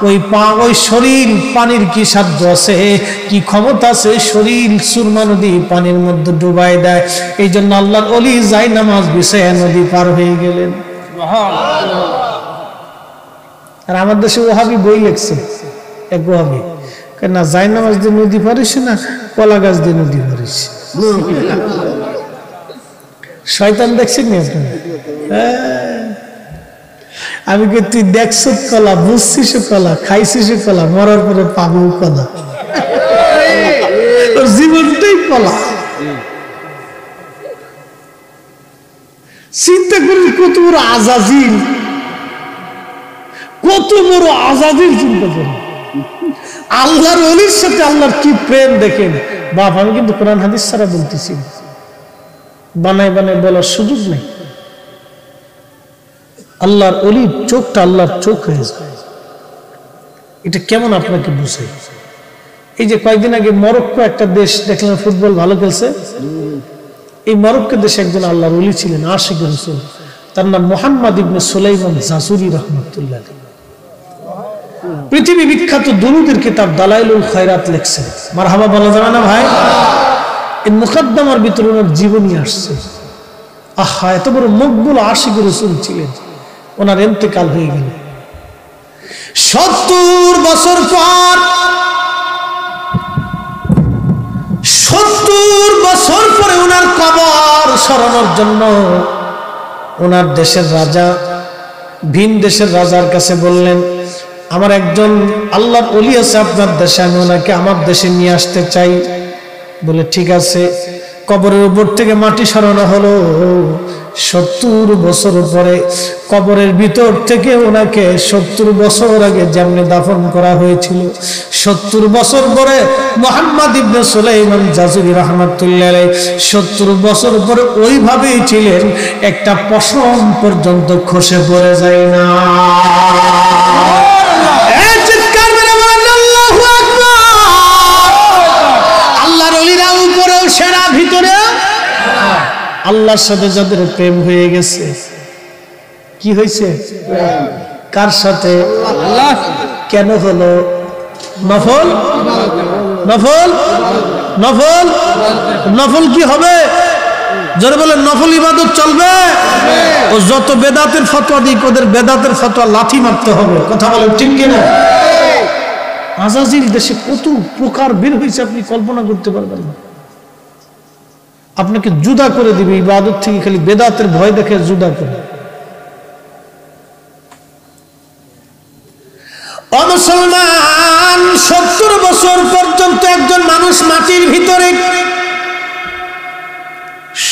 S1: ওই পা, ওই শরীর, পানির কি সাধ্য আছে? কি ক্ষমতা আছে? শরীর সুরমা নদী পানির মধ্যে ডুবাই দেয়। এই জন্য আল্লাহর ওলি জায়নামাজ বিছায়া নদী পার হয়ে গেলেন। আর আমার দেশে ওহাবি বই লিখছে, এক ওহাবি না জায়নামাজ দিয়ে নদী পারিস না, কলা গাছ দিয়ে নদী পারিস। শয়তান দেখছেন নি আপনি? আমি কে তুই দেখছ কলা, বুঝছিস কলা, খাইছিস কলা, মরার পরে পাবো কলা, তোর জীবনটাই কলা। চিন্তা করি কত বড় আজাজিল, কত বড় আজাজিল চিন্তা করি। আল্লাহর ওলির সাথে আল্লাহর কি প্রেম দেখেন বাপ। আমি কিন্তু কোরআন হাদিস ছাড়া বলতেছি, বানায় বানায় বলার সুযোগ নেই। আল্লাহর ওলির চোখটা আল্লাহর চোখ হয়ে যায়। এটা কেমন আপনাকে বুঝে? এই যে কয়েকদিন আগে মরক্কো একটা দেশ দেখলাম ফুটবল ভালো খেলছে। এই মরক্কো দেশে একজন আল্লাহর ওলি ছিলেন, আশিক রাসূল, তার নাম মুহাম্মদ ইবনে সুলাইমান জাজুরি রাহমাতুল্লাহ। পৃথিবী বিখ্যাত দুরুদের কিতাব দালাইলুল খায়রাত লিখছেন। মারহাবা বলা যাবে না ভাই? এই মুকদ্দমার ভিতরে ওনার জীবনী আসছে। আহা, এত বড় মকবুল আশিক রাসূল ছিলেন, ওনার ইন্তেকাল হয়ে গেল। 70 বছর পর, 70 বছর পরে ওনার কবর সরানোর জন্য ওনার দেশের রাজা ভিন দেশের রাজার কাছে বললেন, আমার একজন আল্লাহর ওলি আছে আপনার দেশে, আমি ওনাকে আমার দেশে নিয়ে আসতে চাই। বলে ঠিক আছে। কবরের উপর থেকে মাটি সরানো হলো। 70 বছর পরে কবরের ভিতর থেকে ওনাকে 70 বছর আগে যেমনি দাফন করা হয়েছিল, 70 বছর পরে মুহাম্মদ ইবনে সুলাইমান জাজুরি রাহমাতুল্লাহ আলাইহি 70 বছর পরে ওইভাবেই ছিলেন, একটা পশম পর্যন্ত খসে পড়ে যায় না। আল্লাহর সাথে যাদের প্রেম হয়ে গেছে, কি হয়েছে? কার সাথে? আল্লাহ। কেন হলো? নফল নফল নফল নফল কি হবে? যারা বলে নফল ইবাদত চলবে, ও যত বেদাতের ফতোয়া দিক, ওদের বেদাতের ফতোয়া লাথি মারতে হবে। কথা বলেন ঠিক কিনা? আজাজিল দেশে কত প্রকার বের হয়েছে আপনি কল্পনা করতে পারবেন না। আপনাকে জুদা করে দিবে ইবাদত থেকে, খালি বেদাতের ভয় দেখে জুদা করে। মুসলমান, 70 বছর পর্যন্ত একজন মানুষ মাটির ভিতরে,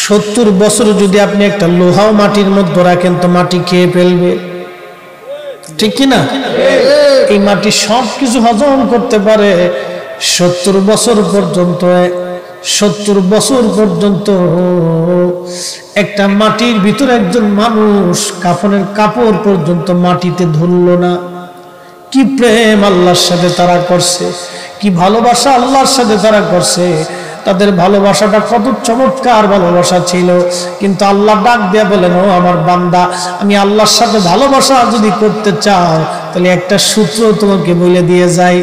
S1: 70 বছর যদি আপনি একটা লোহাও মাটির মধ্যে রাখেন তো মাটি খেয়ে ফেলবে, ঠিক কিনা? এই মাটি সবকিছু হজম করতে পারে। 70 বছর পর্যন্ত, 70 বছর পর্যন্ত একটা মাটির ভিতরে একজন মানুষ কাফনের কাপড় পর্যন্ত মাটিতে ধরল না। কি প্রেম আল্লাহর সাথে তারা করছে, কি ভালোবাসা আল্লাহর সাথে তারা করছে। তাদের ভালোবাসাটা কত চমৎকার ভালোবাসা ছিল। কিন্তু আল্লাহ ডাক দিয়া বলেন, ও আমার বান্দা, আমি আল্লাহর সাথে ভালোবাসা যদি করতে চাও তাহলে একটা সূত্র তোমাকে বলে দিয়ে যাই।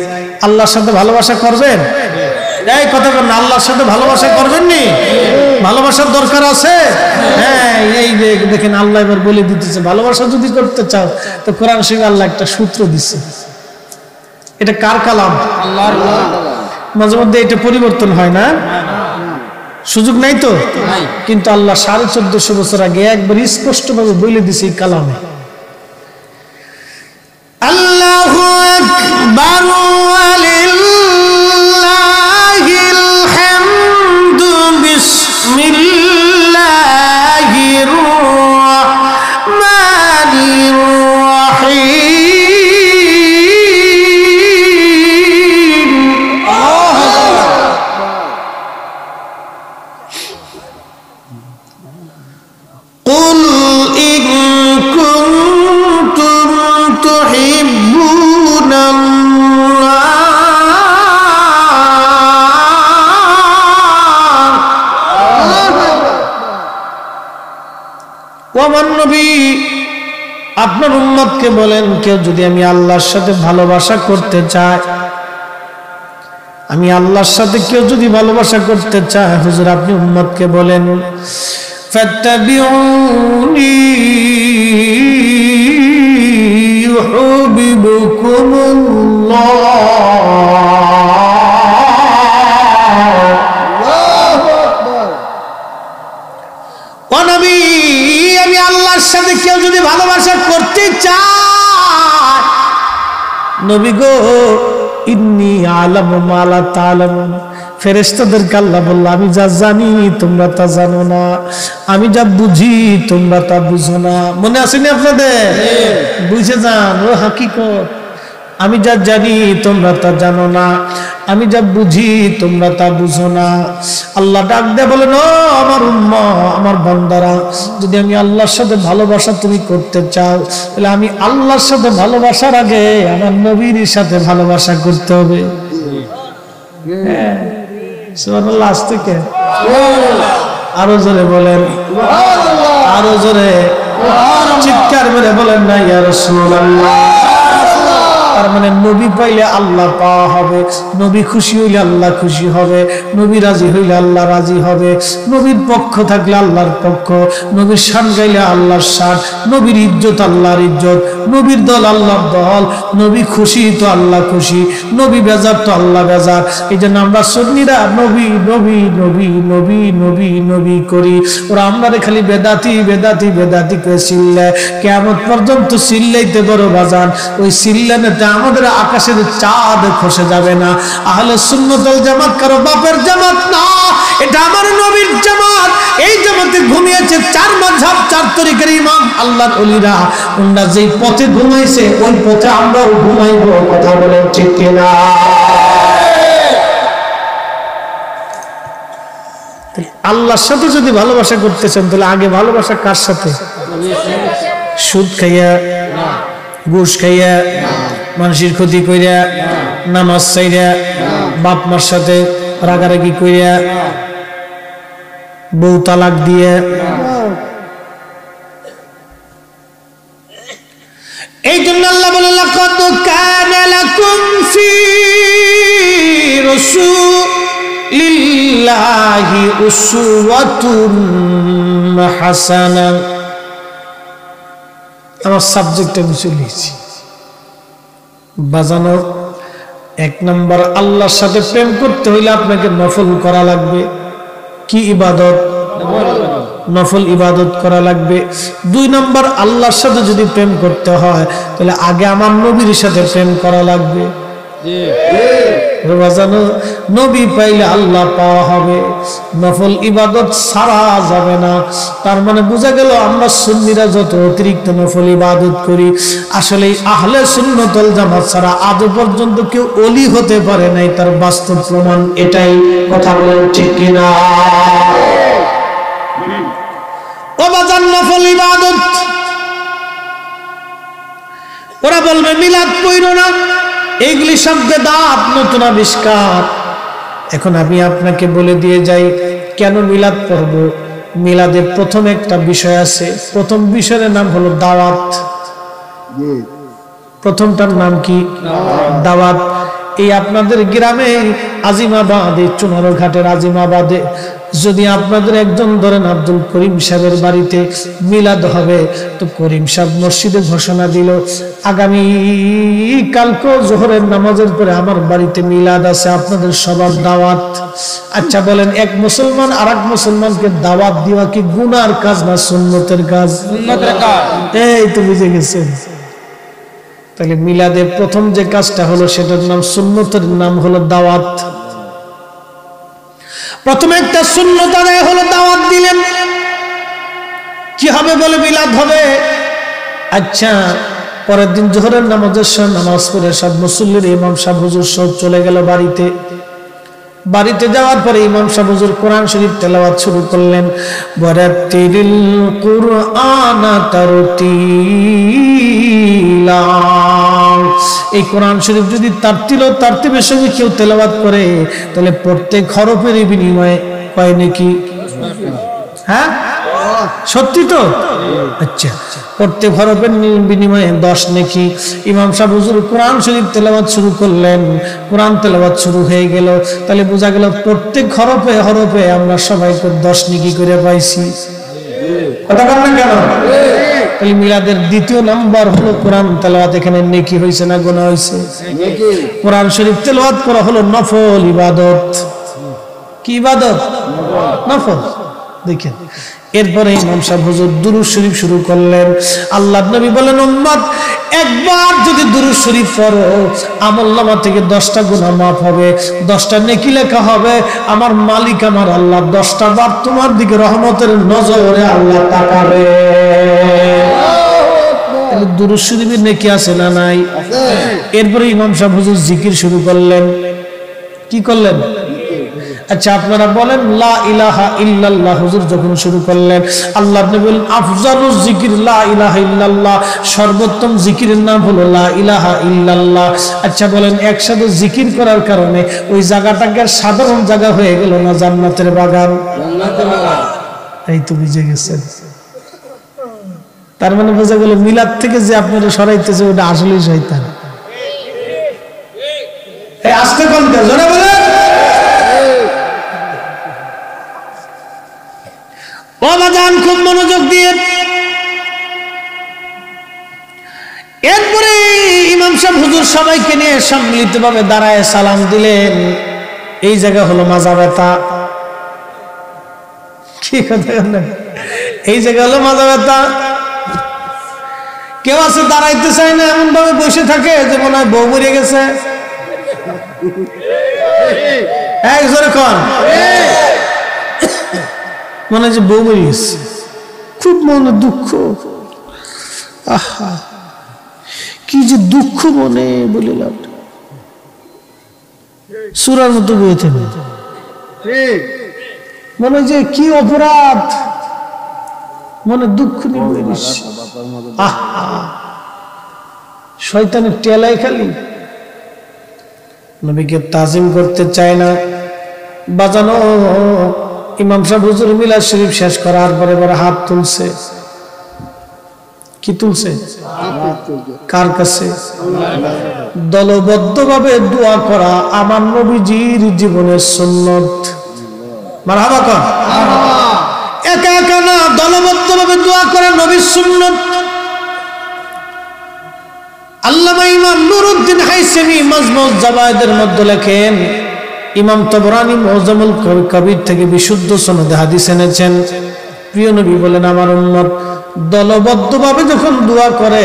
S1: আল্লাহর সাথে ভালোবাসা করবেন? এই কথা বলেন, আল্লাহর সাথে ভালোবাসা করবেন নি? ভালোবাসার দরকার আছে। হ্যাঁ, এই যে দেখেন আল্লাহ এবার বলে দিতেছে, ভালোবাসা যদি করতে চাও তো কোরআন শরীফে আল্লাহ একটা সূত্র দিচ্ছে। এটা কার কালাম? আল্লাহর কালাম। মাঝে মধ্যে এটা পরিবর্তন হয় না, সুযোগ নাই তো। কিন্তু আল্লাহ 1450 বছর আগে একবার স্পষ্ট ভাবে বলে দিছে এই কালামে। আল্লাহু আকবার ওয়া লিল্লাহিল হামদু বিসমিল্লাহির রাহমানির রাহিম। قل إن كنتم تحبون আমার নবী আপনার উম্মতকে বলেন, কেউ যদি আমি আল্লাহর সাথে ভালোবাসা করতে চায়, আমি আল্লাহর সাথে কেউ যদি ভালোবাসা করতে চায়, হুজুর আপনি উম্মতকে বলেন, ফাত্তাবিউনি ইউহিব্বুকুমুল্লাহ। ও নবী, আমি আল্লাহর সাথে কেউ যদি ভালোবাসা করতে চায়, নবী গো, ইন্নী আলামু মা লা তা'লামুন, ফেরেশতাদেরকে আল্লাহ বলল, আমি যা জানি তোমরা তা জানো না, আমি যা বুঝি তোমরা তা বুঝো না। মনে আসেনি আপনাদের? বুঝে যান, ও হাকিকত। আমি যা জানি তোমরা তা জানো না, আমি যা বুঝি তোমরা তা বুঝো না। আল্লাহ ডাক দিয়ে বলেন, ও আমার উম্মাহ, আমার বান্দারা, যদি আমি আল্লাহর সাথে ভালোবাসা তুমি করতে চাও, তাহলে আমি আল্লাহর সাথে ভালোবাসার আগে আমার নবীর সাথে ভালোবাসা করতে হবে। হ্যাঁ, সুবহানাল্লাহ। আজ থেকে আরো জোরে বলেন, আরো জোরে চিৎকার করে বলেন না ইয়া রাসূলুল্লাহ। তার মানে নবী পাইলে আল্লাহ পাওয়া হবে, নবী খুশি হইলে আল্লাহ খুশি হবে, নবী রাজি হইলে আল্লাহ রাজি হবে, নবীর পক্ষ থাকলে আল্লাহর পক্ষ, নবীর শান গাইলে আল্লাহর শান, নবীর ইজ্জত আল্লাহর ইজ্জত, নবীর দল আল্লাহর দল, নবী খুশি তো আল্লাহ খুশি, নবী বেজার তো আল্লাহ বেজার। এই জন্য আমরা সুন্নিরা নবী নবী নবী নবী নবী নবী করি। ওরা আমরা খালি বেদাতি বেদাতি বেদাতি করে চিল্লায়, কিয়ামত পর্যন্ত চিল্লাইতে বড় বাজান। ওই চিল্লানোতে আমাদের আকাশের চাঁদ খসে যাবে না। আহলে সুন্নাত ওয়াল জামাত কারো বাপের জামাত না, এটা আমার নবীর জামাত। এই জামাতে ঘুমিয়েছে 4 মাযহাব 4 তরিকার ইমাম আল্লাহর ওলিরা। ওনারা যেই পথে ঘুমাইছে ওই পথে আমরাও ঘুমাইবো। কথা বলেন ঠিক কিনা? আল্লাহর সাথে যদি ভালোবাসা করতে চান তাহলে আগে ভালোবাসা কার সাথে? সুদ খাইয়া, ঘুষ খাইয়া, মানুষের ক্ষতি কইরা, নামাজ ছাইরা, বাপ মার সাথে রাগারাগি কইরা, বউ তালাক দিয়ে। এই জন্য আল্লাহ বলে, লাকাদ কানা লাকুম ফি রাসূলিল্লাহি উসওয়াতুন হাসানাহ। আমার সাবজেক্টটা আমি চলেছি বাজানো। 1 নম্বর, আল্লাহর সাথে প্রেম করতে হইলে আপনাকে নফল করা লাগবে। কি ইবাদত? নফল ইবাদত করা লাগবে। 2 নম্বর, আল্লাহর সাথে যদি প্রেম করতে হয় তাহলে আগে আমার নবীর সাথে প্রেম করা লাগবে। নবী পাইলে আল্লাহ পাওয়া হবে, নফল ইবাদত ছাড়া যাবে না। তার মানে বোঝা গেল আমরা সুন্নিরা যত অতিরিক্ত নফল ইবাদত করি, আসলে আহলে সুন্নাত ওয়াল জামাত ছাড়া আজ পর্যন্ত কেউ ওলি হতে পারে নাই। তার বাস্তব প্রমাণ এটাই। কথা বলেন ঠিক কিনা? ও বাজান, নফল ইবাদত ওরা বলবে মিলাদ কইরো না, এইগুলি সব বেদাত, নতুন আবিষ্কার। এখন আমি আপনাকে বলে দিয়ে যাই কেন মিলাদ পড়ব। মিলাদের প্রথম একটা বিষয় আছে, প্রথম বিষয়ের নাম হলো দাওয়াত। প্রথমটার নাম কি? দাওয়াত। এই আপনাদের গ্রামে আজিমাবাদে, চুনারো ঘাটের আজিমাবাদে যদি আপনাদের একজন ধরেন আব্দুল করিম সাহেবের বাড়িতে মিলাদ হবে, তো করিম সাহেব মসজিদে ঘোষণা দিল আগামী কালকে জোহরের নামাজের পরে আমার বাড়িতে মিলাদ আছে, আপনাদের সবার দাওয়াত। আচ্ছা বলেন, এক মুসলমান আর এক মুসলমানকে দাওয়াত দেওয়া কি গুনার কাজ না সুন্নতের কাজ? এই তো বুঝে গেছেন। তাহলে মিলাদে প্রথম যে কাজটা হলো সেটার নাম সুন্নতের নাম হলো দাওয়াত। প্রথমে একটা সুন্নত আদায় হলো, দাওয়াত দিলেন। কি হবে বলে মিলাদ হবে। আচ্ছা, পরের দিন জোহরের নামাজের সময় নামাজ পড়ে সব মুসল্লির ইমাম সাহেব হুজুর সব চলে গেল বাড়িতে। বাড়িতে যাওয়ার পরে ইমাম সাহেব হুজুর কোরআন শরীফ তেলাওয়াত শুরু করলেন। ওয়ারাতিলিল কুরআনা তারতিলা। এই কোরআন শরীফ যদি তারতিবের সঙ্গে কেউ তেলাওয়াত করে তাহলে প্রত্যেক হরফের বিনিময়ে কয় নাকি? হ্যাঁ, সত্যি তো? আচ্ছা, প্রত্যেক হরফের বিনিময়ে 10 নেকি। ইমাম সাহেব হুজুর কোরআন শরীফ তেলাওয়াত শুরু করলেন। কোরআন তেলাওয়াত শুরু হয়ে গেল, তাহলে বোঝা গেল প্রত্যেক হরফে হরফে আমরা সবাইকে 10 নেকি করে পাইছি। কথা বলেন কেন? তাহলে মিলাদের দ্বিতীয় নাম্বার হলো কোরআন তেলাওয়াত। এখানে নেকি হয়েছে না গুনাহ হয়েছে? কোরআন শরীফ তেলাওয়াত করা হলো নফল ইবাদত। কি ইবাদত? নফল। দেখেন, এরপরে ইমাম সাহেব হুজুর দুরূদ শরীফ শুরু করলেন। আল্লাহর নবী বলেন, উম্মত একবার যদি দুরূদ শরীফ পড়ো আমলনামা থেকে 10টা গুনাহ মাফ হবে, 10টা নেকি লেখা হবে। আমার মালিক আমার আল্লাহ 10টা বার তোমার দিকে রহমতের নজরে আল্লাহ তাকাবে। তাহলে দুরূদ শরীফের নেকি আছে না নাই? এরপরে ইমাম সাহেব হুজুর জিকির শুরু করলেন। কি করলেন? আচ্ছা, আপনারা বলেন লা ইলাহা ইল্লাল্লাহ হুজুর যখন শুরু করলেন, আল্লাহ নবী বলেন আফজালুজ জিকির লা ইলাহা ইল্লাল্লাহ, সর্বোত্তম জিকিরের নাম হলো লা ইলাহা ইল্লাল্লাহ। আচ্ছা বলেন, একসাথে জিকির করার কারণে ওই জায়গাটাকে সাধারণ জায়গা হয়ে গেল না জান্নাতের বাগান? এই তো বুঝে গেছেন। তার মানে বোঝা গেল মিলাদ থেকে যে আপনারা সরাইতেছে ওটা আসলেই শয়তান। এই আস্তে কোন জোরে বলেন। বাজান খুব মনোযোগ দিয়ে। এরপরে ইমাম সাহেব হুজুর সবাইকে নিয়ে সম্মিলিতভাবে দাঁড়ায় সালাম দিলেন। এই জায়গা হলো মাজা ব্যথা। কি কথা? এই জায়গা হলো মাজা ব্যথা। কেউ আছে দাঁড়াইতে চায় না, এমন ভাবে বসে থাকে যে মনে হয় বউ মরে গেছে। মনে হয় যে বউ মরে গেছে, খুব মনে দুঃখ। আহা, কি যে দুঃখ মনে বলিলাম, সুরার মতো বইতে মনে যে কি অপরাধ, মনে দুঃখ নিয়ে বই দিস। আহা, শয়তানের টেলাই খালি নবীকে তাজিম করতে চায় না। বাজানো ইমাম সাহেব হুজুর মিলাদ শরীফ শেষ করার পরে এবার হাত তুলছে। কি তুলছে? কার কাছে? দলবদ্ধভাবে দোয়া করা আমার নবীজির জীবনের সুন্নত। মারহাবা কর। একা একা না, দলবদ্ধভাবে দোয়া করা নবীর সুন্নত। আল্লামা ইমাম নুরউদ্দিন হাইসেমি মাজমুউজ জাওয়ায়েদের মধ্যে লেখেন, ইমাম তাবরানী মুআজ্জামুল কবির থেকে বিশুদ্ধ সনদে হাদিস এনেছেন। প্রিয় নবী বলেন, আমার উম্মত দলবদ্ধভাবে যখন দোয়া করে,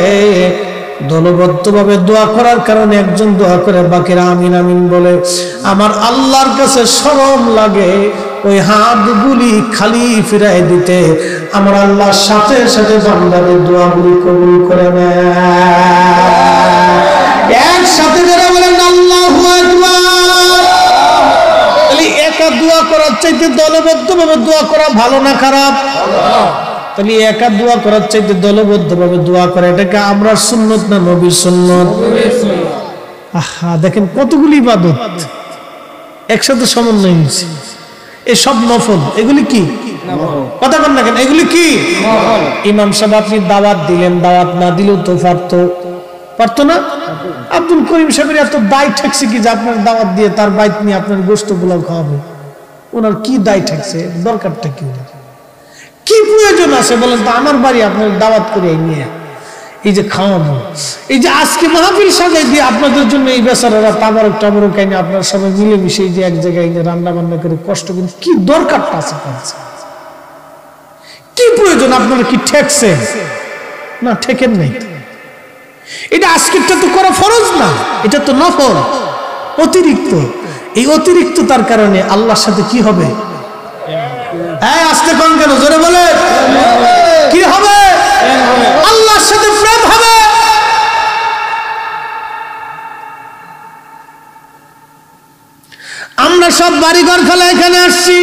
S1: দলবদ্ধভাবে দোয়া করার কারণে একজন দোয়া করে বাকিরা আমিন আমিন বলে, আমার আল্লাহর কাছে শরম লাগে ওই হাতগুলি খালি ফিরাই দিতে। আমার আল্লাহর সাথে সাথে বান্দাদের দোয়াগুলি কবুল করে নেয়। একসাথে যারা বলেন আল্লাহু আকবার। তাহলে একা দোয়া করার চাইতে দলবদ্ধভাবে দোয়া করা ভালো না খারাপ? তাহলে একা দোয়া করার চাইতে দলবদ্ধভাবে দোয়া করা, এটাকে আমরা সুন্নত না নবীর সুন্নত? আহা, দেখেন কতগুলি ইবাদত একসাথে সমন্বয় হয়েছে। এই সব নফল, এগুলি কি কথা বল না কেন, এগুলি কি? ইমাম সাহেব আপনি দাওয়াত দিলেন, দাওয়াত না দিলেও তো পারতো না? আব্দুল করিম সাহেবের এত দায় ঠেকছে কি যে আপনার দাওয়াত দিয়ে তার বাইত নিয়ে আপনার গোশত পোলাও খাওয়াবে? ওনার কি দায় ঠেকছে? দরকারটা কি? কি প্রয়োজন আছে বলেন তো? আমার বাড়ি আপনার দাওয়াত করে নিয়ে এই যে খাওয়াবো, এই যে আজকে মাহফিল সাজাই দিয়ে আপনাদের জন্য এই বেচারারা তাবারক টাবারক আইনে আপনার সবাই মিলেমিশে এই যে এক জায়গায় রান্না বান্না করে কষ্ট করে, কি দরকারটা আছে? কি প্রয়োজন? আপনারা কি ঠেকছেন? না, ঠেকেন নাই। এটা আজকেরটা তো করা ফরজ না, এটা তো নফল, অতিরিক্ত। এই অতিরিক্ততার কারণে আল্লাহর সাথে কি হবে? হ্যাঁ, আসতে কম কেন, জোরে বলে কি হবে? আল্লাহর সাথে প্রেম হবে। আমরা সব বাড়িঘর ফেলে এখানে আসছি,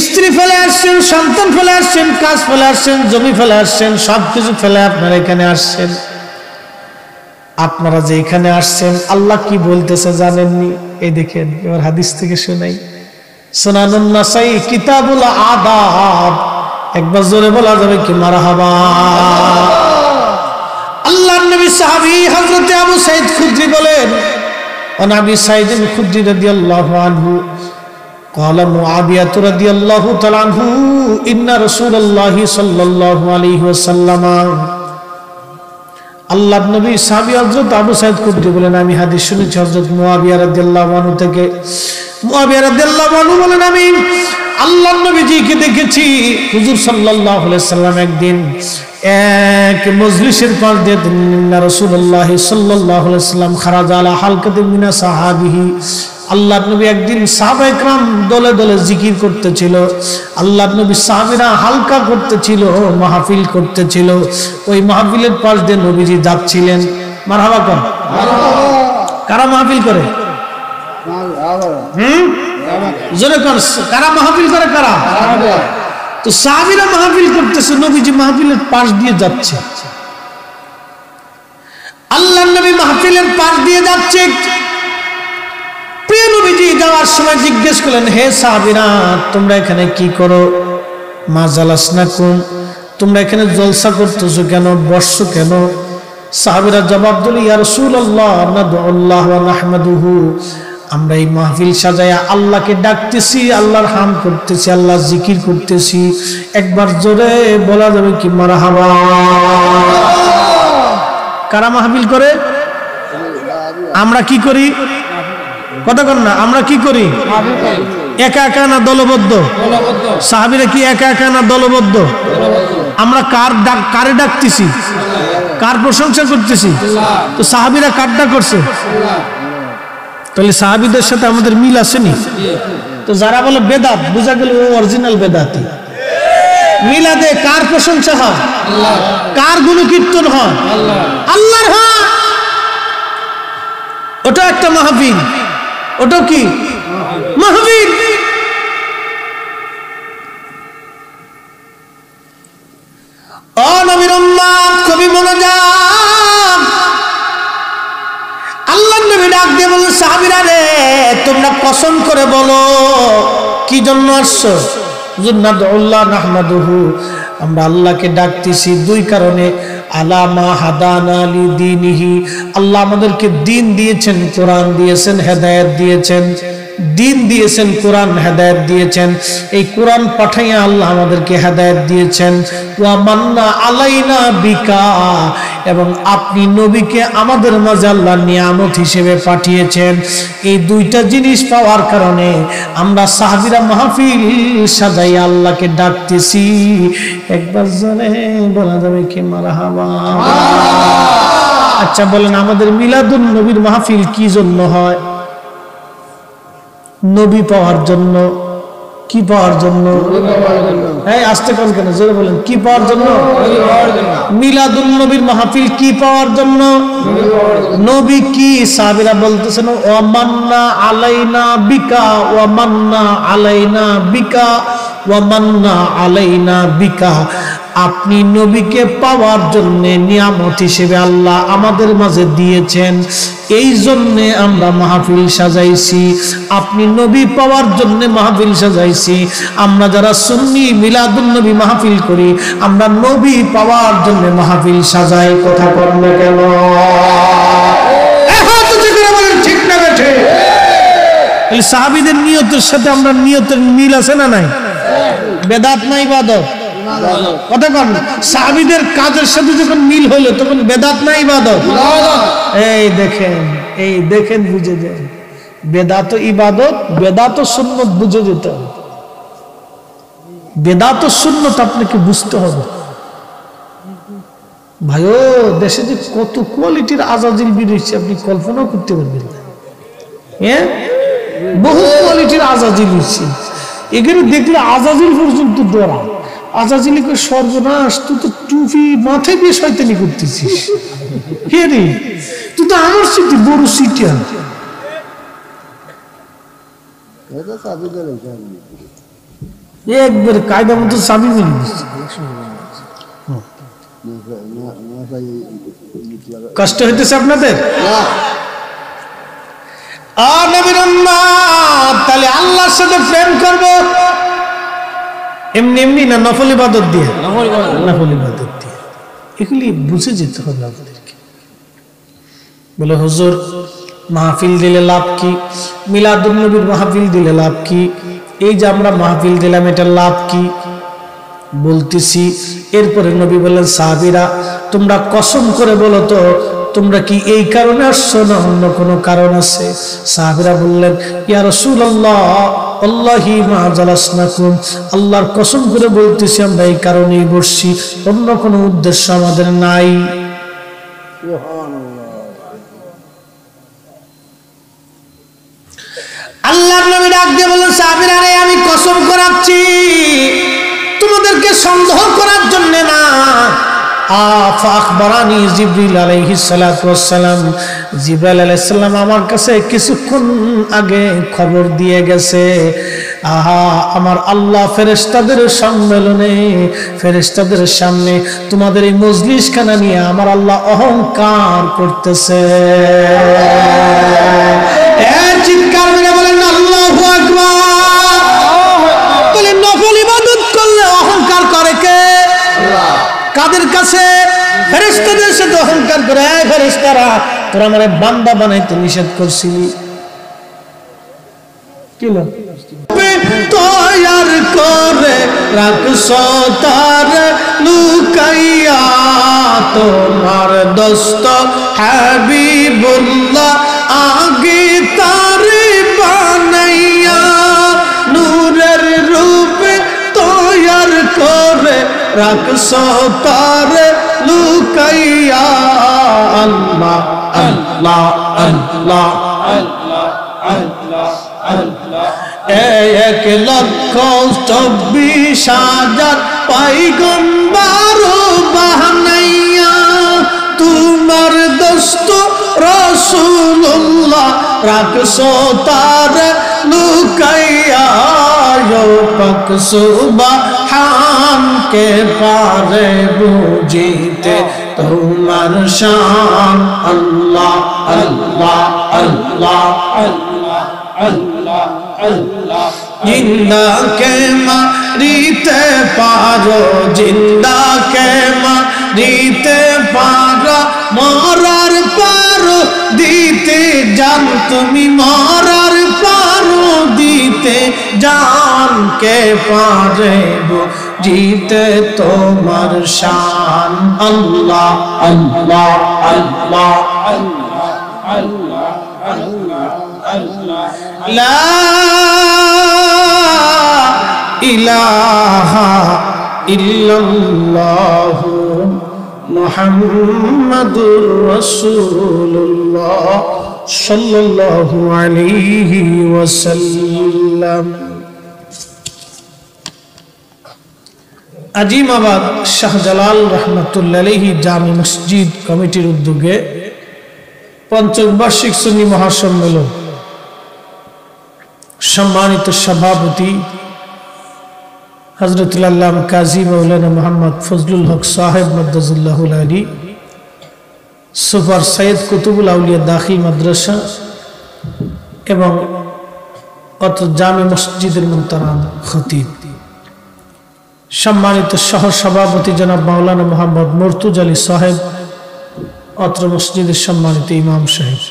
S1: স্ত্রী ফেলে আসছেন, সন্তান ফেলে আসছেন, কাজ ফেলে আসছেন, জমি ফেলে আসছেন, সবকিছু ফেলে আপনারা এখানে আসছেন। আপনারা যে এখানে আসছেন আল্লাহ কি বলতেছে জানেননি? এই দেখেন, এবার হাদিস থেকে শোনাই। সুনানুন নাসাই কিতাবুল আদাব, একবার জোরে বলা যাবে কি মারহাবা? আল্লাহর নবী সাহাবী হযরত আবু সাঈদ খুদরি বলেন, আবু সাঈদ খুদরি রাদিয়াল্লাহু আনহু قال معاوية رضي الله تعالى عنه إن رسول الله صلى الله عليه وسلم আল্লাহর নবী সাহাবী হযরত আবু সাঈদ খুদরি বলেন, আমি হাদিস শুনেছি হযরত মুআবিয়া রাদিয়াল্লাহু আনহু থেকে। মুআবিয়া রাদিয়াল্লাহু আনহু বলেন, আমি আল্লাহর নবীজিকে দেখেছি, হুজুর সাল্লাল্লাহু আলাইহি সাল্লাম একদিন এক মজলিসের পাশ দিয়ে রাসূলুল্লাহ সাল্লাল্লাহু আলাইহি সাল্লাম খারাজা আলা হালকাতিন মিনা সাহাবিহি, আল্লাহর নবী একদিন সাহাবায়ে কেরাম দলে দলে জিকির করতেছিল, আল্লাহর নবী সাহাবীরা হালকা করতেছিল, মাহফিল করতেছিল। ওই মাহফিলের পাশ দিয়ে নবীজি যাচ্ছিলেন। মারহাবা কর। কারা মাহফিল করে? জোরে কর, কারা মাহফিল করে? কারা? তো সাহাবীরা মাহফিল করতেছে, নবীজি মাহফিলের পাশ দিয়ে যাচ্ছে। আল্লাহর নবী মাহফিলের পাশ দিয়ে যাচ্ছে। প্রিয় নবীজি যাওয়ার সময় জিজ্ঞেস করলেন, হে সাহাবীরা, তোমরা এখানে কি করো? মা জালাসনাকুম, তোমরা এখানে জলসা করতেছো কেন, বসছো কেন? সাহাবীরা জবাব দিল, ইয়া রাসূলুল্লাহ নাদউল্লাহ ওয়া নাহমাদুহু, আমরা এই মাহফিল সাজায়া আল্লাহকে ডাকতেছি, আল্লাহর হাম করতেছি, আল্লাহর জিকির করতেছি। একবার জোরে বলা যাবে কি মারহাবা? কারা মাহফিল করে? আমরা কি করি? কথা কর না, আমরা কি করি? একা একা না দলবদ্ধ? সাহাবীরা কি একা একা না দলবদ্ধ? আমরা কারে ডাকতেছি? কার প্রশংসা করতেছি? তো সাহাবীরা কারটা করছে, তাহলে সাহাবীদের সাথে আমাদের মিল আসেনি? তো যারা বলে বেদাত, বোঝা গেল ও অরিজিনাল বেদাতি। মিলাদে কার প্রশংসা হয়? কার গুণকীর্তন হয়? আল্লাহর। হয়, ওটা একটা মাহফিল। ওটা কি মাহফিল? ও নবীর উম্মত, কবি মনোযোগ। আল্লাহর নবী ডাক দিয়ে বলেন, সাহাবীরা রে, তোমরা কসম করে বলো কি জন্য আসছো? নাদউল্লাহ নাহমাদুহু, আমরা আল্লাহকে ডাকতেছি দুই কারণে। আলামা হাদানা লিদীনিহি, আল্লাহ আমাদেরকে দ্বীন দিয়েছেন, কোরআন দিয়েছেন, হেদায়েত দিয়েছেন। দ্বীন দিয়েছেন, কোরআন হেদায়েত দিয়েছেন। এই কোরআন পাঠাইয়া আল্লাহ আমাদেরকে হেদায়েত দিয়েছেন। ওয়া মান্না আলাইনা বিকা, এবং আপনি নবীকে আমাদের মাঝে আল্লাহ নিয়ামত হিসেবে পাঠিয়েছেন। এই দুইটা জিনিস পাওয়ার কারণে আমরা সাহাবীরা মাহফিল সাজাইয়া আল্লাহকে ডাকতেছি। একবার জোরে বলা যাবে কি মারহাবা? আচ্ছা বলেন, আমাদের মিলাদুন নবীর মাহফিল কি জন্য হয়? নবী পাওয়ার জন্য। কি পাওয়ার জন্য? হ্যাঁ, আসতে কোন কেন, জোরে বলেন, কি পাওয়ার জন্য? মিলাদুন নবীর মাহফিল কি পাওয়ার জন্য? নবী কি? সাহাবীরা বলতেছেন, ওয়া মান্না আলাইনা বিকা, ওয়া মান্না আলাইনা বিকা, ওয়া মান্না আলাইনা বিকা, আপনি নবীকে পাওয়ার জন্য নিয়ামত হিসেবে আল্লাহ আমাদের মাঝে দিয়েছেন, এই জন্যে আমরা মাহফিল সাজাইছি। আপনি নবী পাওয়ার জন্য মাহফিল সাজাইছি। আমরা যারা সুন্নি মিলাদুন নবী মাহফিল করি, আমরা নবী পাওয়ার জন্য মাহফিল সাজাই। কথা কর না কেন? ঠিক না বেঠে? এই সাহাবীদের নিয়তের সাথে আমরা নিয়তের মিল আছে না নাই? বেদাত না ইবাদত? কথা কর না। সাহাবীদের কাজের সাথে যখন মিল হইলো তখন বেদাত না ইবাদত? এই দেখেন বুঝে যায়। বেদাত ইবাদত, বেদাত সুন্নত বুঝে যেতে হবে। বেদাত সুন্নত আপনাকে বুঝতে হবে। ভাইও দেশে যে কত কোয়ালিটির আজাজিল বেরিয়েছে আপনি কল্পনা করতে পারবেন না। হ্যাঁ, বহু কোয়ালিটির আজাজিল হচ্ছে। এখানে দেখলে আজাজিল পর্যন্ত ডরা। আজাজিলকে সর্বনাশ, তুই তো টুপি মাথায় দিয়ে শয়তানি করতেছিস। কে রে, তুই তো আমার সিটি বড় সিটিয়ান। একবার কায়দা মতো চাবি মেরে দিচ্ছে। কষ্ট হইতেছে আপনাদের? তাহলে আল্লাহর সাথে প্রেম করব এমনি এমনি না নফল ইবাদত দিয়ে? নফল ইবাদত দিয়ে। এগুলি বুঝে যেতে হবে আমাদেরকে। বলে হুজুর মাহফিল দিলে লাভ কি? মিলাদুন নবীর মাহফিল দিলে লাভ কি? এই যে আমরা মাহফিল দিলাম এটা লাভ কি বলতেছি। এরপরে নবী বললেন, সাহাবীরা তোমরা কসম করে বলো তো তোমরা কি এই কারণে আসছো না অন্য কোনো কারণ আছে? সাহাবীরা বললেন, ইয়া রাসূলুল্লাহ আল্লাহি মা জালাসনাকুম, আল্লাহর কসম করে বলতেছি আমরা এই কারণেই বসছি, অন্য কোনো উদ্দেশ্য আমাদের নাই। আল্লাহর নবী ডাক দিয়ে বললেন, সাহাবীরা রে আমি কসম করাচ্ছি তোমাদেরকে সন্দেহ করার জন্য না। আখবরানি জিবরিল আলাইহিস সালাতু ওয়াস সালাম, জিবরাইল আলাইহিস সালাম আমার কাছে কিছুক্ষণ আগে খবর দিয়ে গেছে, আমার আল্লাহ ফেরেশতাদের সম্মেলনে, ফেরেশতাদের সামনে তোমাদের এই মজলিসখানা নিয়ে আমার আল্লাহ অহংকার করতেছে। চিৎকার করে বলেন আল্লাহু আকবার। বলে নফল ইবাদত করলে অহংকার করে কে? কাদের কাছে? ফেরেশতাদের সাথে অহংকার করে। ফেরেশতারা তোরা আমারে বান্দা বানাইতে নিষেধ করছিলি, কি না তৈয়ার করে রাখছো তার লুকাইয়া, তোমার দোস্ত হাবিবুল্লাহ আগে তারে বানাইয়া, নূরের রূপে তৈয়ার করে রাখছো তারে লুকাইয়া। আল্লাহ আল্লাহ আল্লাহ আল্লাহ আল্লাহ আল্লাহ। 1,24,000 পয়গম্বর বানাইয়া, তোমার দোস্ত রাসূলুল্লাহ রাখছো তারে লুকাইয়া। পাক সুবহান কে পারে বুঝিতে তোমার শান। আল্লাহ আল্লাহ আল্লাহ আল্লাহ আল্লাহ আল্লাহ। জিন্দাকে মারিতে পারো, জিন্দাকে মারিতে পারো, মরার পারো দিতে জান তুমি, মরার পারো দিতে জান কে পারে জিতে তোমার শান। আল্লাহ আল্লাহ আল্লাহ আল্লাহ আল্লাহ আল্লাহ আল্লাহ। লা ইলাহা ইল্লাল্লাহ মুহাম্মাদুর রাসূলুল্লাহ সাল্লাল্লাহু আলাইহি ওয়াসাল্লাম। আজিমাবাদ শাহজালাল রহমতুল্লাহ আলাইহি জামি মসজিদ কমিটির উদ্যোগে পঞ্চম বার্ষিক সুন্নি মহাসম্মেলন, সম্মানিত সভাপতি হযরতুল আল্লামা কাজী মাওলানা মোহাম্মদ ফজলুল হক সাহেব মাদ্দাজুল্লাহুল আলী সুপার সৈয়দ কুতুবুল আউলিয়া দাখিল মাদ্রাসা এবং অত্র জামে মসজিদের মুহতারাম খতিব, সম্মানিত সহ সভাপতি জনাব মাওলানা মোহাম্মদ মুর্তুজা আলী সাহেব, অত্র মসজিদের সম্মানিত ইমাম সাহেব,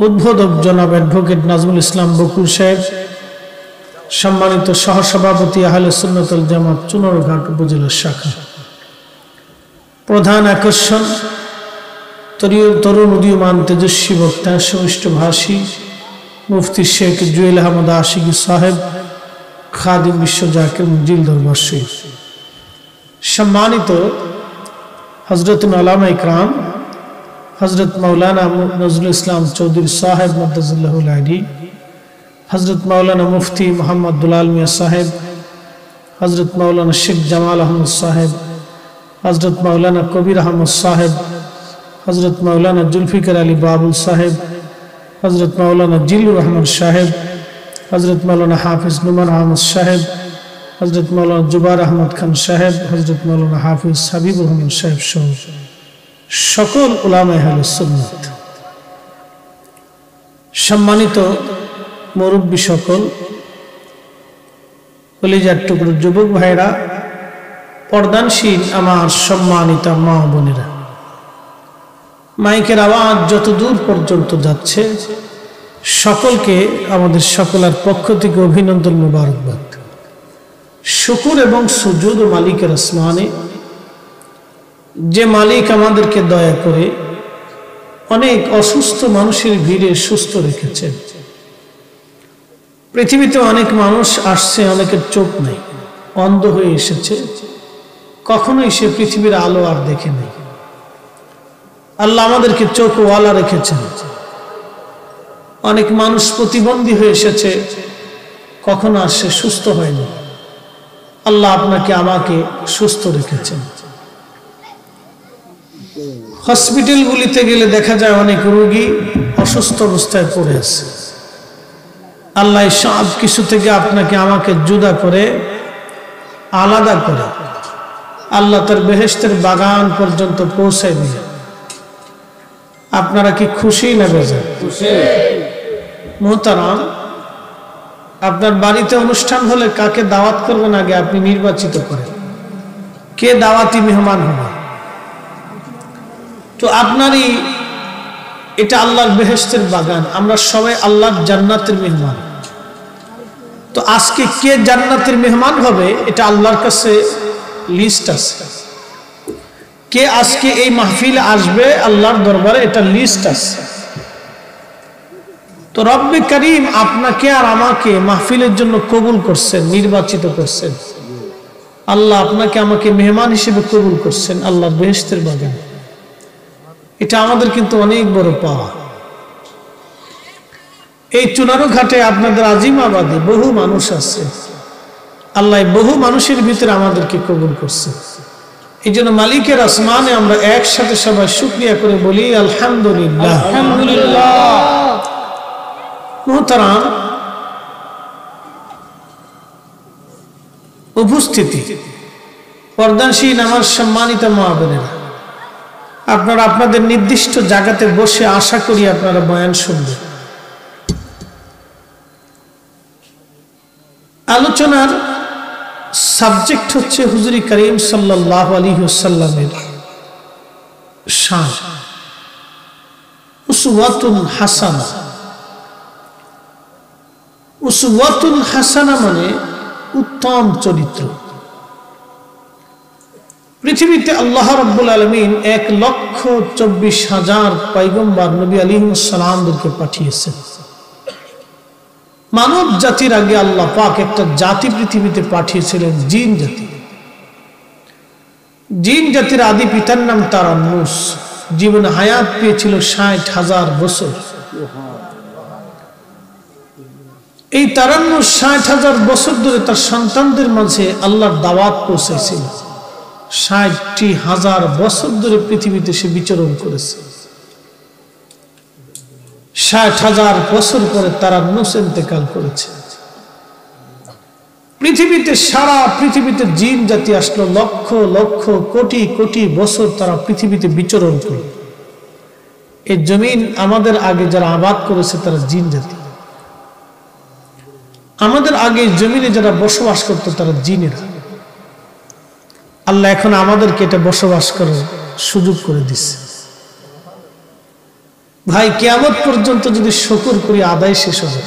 S1: উদ্বোধক জনাব অ্যাডভোকেট নাজমুল ইসলাম বকুল সাহেব, সম্মানিত সহ সভাপতি আহলে সুন্নাত ওয়াল জামাত চুনারঘাট উপজেলা শাখা, প্রধান আকর্ষণ তরুণ উদীয়মান তেজস্বী বক্তা সুমিষ্ট ভাষী মুফতি শেখ জুয়েল আহমদ আশিকি সাহেব, খাদিম বিশ্ব জাকির জিল দরবার শরীফ, সম্মানিত হযরত আল্লামা ইকরাম হযরত মাওলানা নজরুল ইসলাম চৌধুরী সাহেব মাদ্দাজুল্লাহুল আলী, হযরত মাওলানা মুফতি মোহাম্মদ দুলাল মিয়া সাহেব, হযরত মাওলানা শেখ জামাল আহমদ সাহেব, হযরত মাওলানা কবির আহমদ সাহেব, হযরত মাওলানা জুলফিকার আলী বাবুল সাহেব, হযরত মাওলানা জিল্লুর রহমান সাহেব, হযরত মাওলানা হাফিজ নুমান আহমদ সাহেব, হযরত মাওলানা জুবার আহমদ খান সাহেব, হযরত মাওলানা হাফিজ হাবিবুর রহমান সাহেব সহ সকল উলামায়ে আহলে সুন্নাত, সম্মানিত মুরব্বী সকল, কলিজার টুকরো যুবক ভাইরা, পর্দানশীল আমার সম্মানিত মা বোনেরা, মাইকের আওয়াজ যত দূর পর্যন্ত যাচ্ছে সকলকে আমাদের সকলের পক্ষ থেকে অভিনন্দন মোবারকবাদ। শুকর এবং সুজুদ মালিকের আসমানে, যে মালিক আমাদেরকে দয়া করে অনেক অসুস্থ মানুষের ভিড়ে সুস্থ রেখেছেন। পৃথিবীতে অনেক মানুষ আসছে, অনেকের চোখ নেই, অন্ধ হয়ে এসেছে, কখনোই সে পৃথিবীর আলো আর দেখে নেই। আল্লাহ আমাদেরকে চোখওয়ালা রেখেছেন। অনেক মানুষ প্রতিবন্ধী হয়ে এসেছে, কখনো আর সে সুস্থ হয়নি। আল্লাহ আপনাকে আমাকে সুস্থ রেখেছেন। হসপিটালগুলিতে গেলে দেখা যায় অনেক রোগী অসুস্থ অবস্থায় পড়ে আছে। আল্লাহ সব কিছু থেকে আপনাকে আমাকে জুদা করে, আলাদা করে আল্লাহ তার বেহেশতের বাগান পর্যন্ত পৌঁছায় দিলেন। আপনারা কি খুশি না বেজার? মোহতারাম, আপনার বাড়িতে অনুষ্ঠান হলে কাকে দাওয়াত করবেন আগে আপনি নির্বাচিত করেন, কে দাওয়াতি মেহমান হবে। তো আপনারই এটা আল্লাহর বেহেশতের বাগান, আমরা সবাই আল্লাহর জান্নাতের মেহমান। তো আজকে কে জান্নাতের মেহমান হবে এটা আল্লাহর কাছে লিস্ট আছে। কে আজকে এই মাহফিলে আসবে আল্লাহর দরবারে এটা লিস্ট আছে। তো রব্বে করিম আপনাকে আর আমাকে মাহফিলের জন্য কবুল করছেন, নির্বাচিত করছেন। আল্লাহ আপনাকে আমাকে মেহমান হিসেবে কবুল করছেন আল্লাহর বেহেশতের বাগান। এটা আমাদের কিন্তু অনেক বড় পাওয়া। এই চুনারো ঘাটে আপনাদের আজিমাবাদে বহু মানুষ আছে, আল্লাহ বহু মানুষের ভিতরে আমাদেরকে কবুল করছে। এই জন্য মালিকের আসমানে আমরা একসাথে সবাই শুকরিয়া করে বলি আলহামদুলিল্লাহ। আলহামদুলিল্লাহ। মোহতারাম, উপস্থিতি, পর্দানশীল আমার সম্মানিত মা বোনেরা, আপনারা আপনাদের নির্দিষ্ট জায়গাতে বসে আশা করি আপনারা বয়ান শুনবেন। আলোচনার সাবজেক্ট হচ্ছে হুজুরি করিম সাল্লাল্লাহু আলাইহি ওয়াসাল্লামের শান, উসওয়াতুন হাসানা। উসওয়াতুন হাসানা মানে উত্তম চরিত্র। পৃথিবীতে আল্লাহ রাব্বুল আলামিন 1,24,000 পয়গম্বর নবী আলাইহিস সালামদেরকে পাঠিয়েছেন। মানব জাতির আগে আল্লাহ পাক একটা জাতি পৃথিবীতে পাঠিয়েছিলেন, জিন জাতি। জিন জাতির আদি পিতার নাম তারান্নুস। জীবন হায়াত পেয়েছিল 60,000 বছর। এই তারান্নুস 60,000 বছর ধরে তার সন্তানদের মাঝে আল্লাহর দাওয়াত পৌঁছেছিল। 60,000 বছর ধরে পৃথিবীতে সে বিচরণ করেছে। 60,000 বছর পরে তারান্নুস ইন্তেকাল করেছে। পৃথিবীতে সারা পৃথিবীতে জিন জাতি আসলো, লক্ষ লক্ষ কোটি কোটি বছর তারা পৃথিবীতে বিচরণ করে। এই জমিন আমাদের আগে যারা আবাদ করেছে তারা জিন জাতি, আমাদের আগে জমিনে যারা বসবাস করতো তারা জিনেরা। আল্লাহ এখন আমাদেরকে এটা বসবাস করার সুযোগ করে দিচ্ছে। ভাই, কিয়ামত পর্যন্ত যদি শুকর করি আদায় শেষ হবে।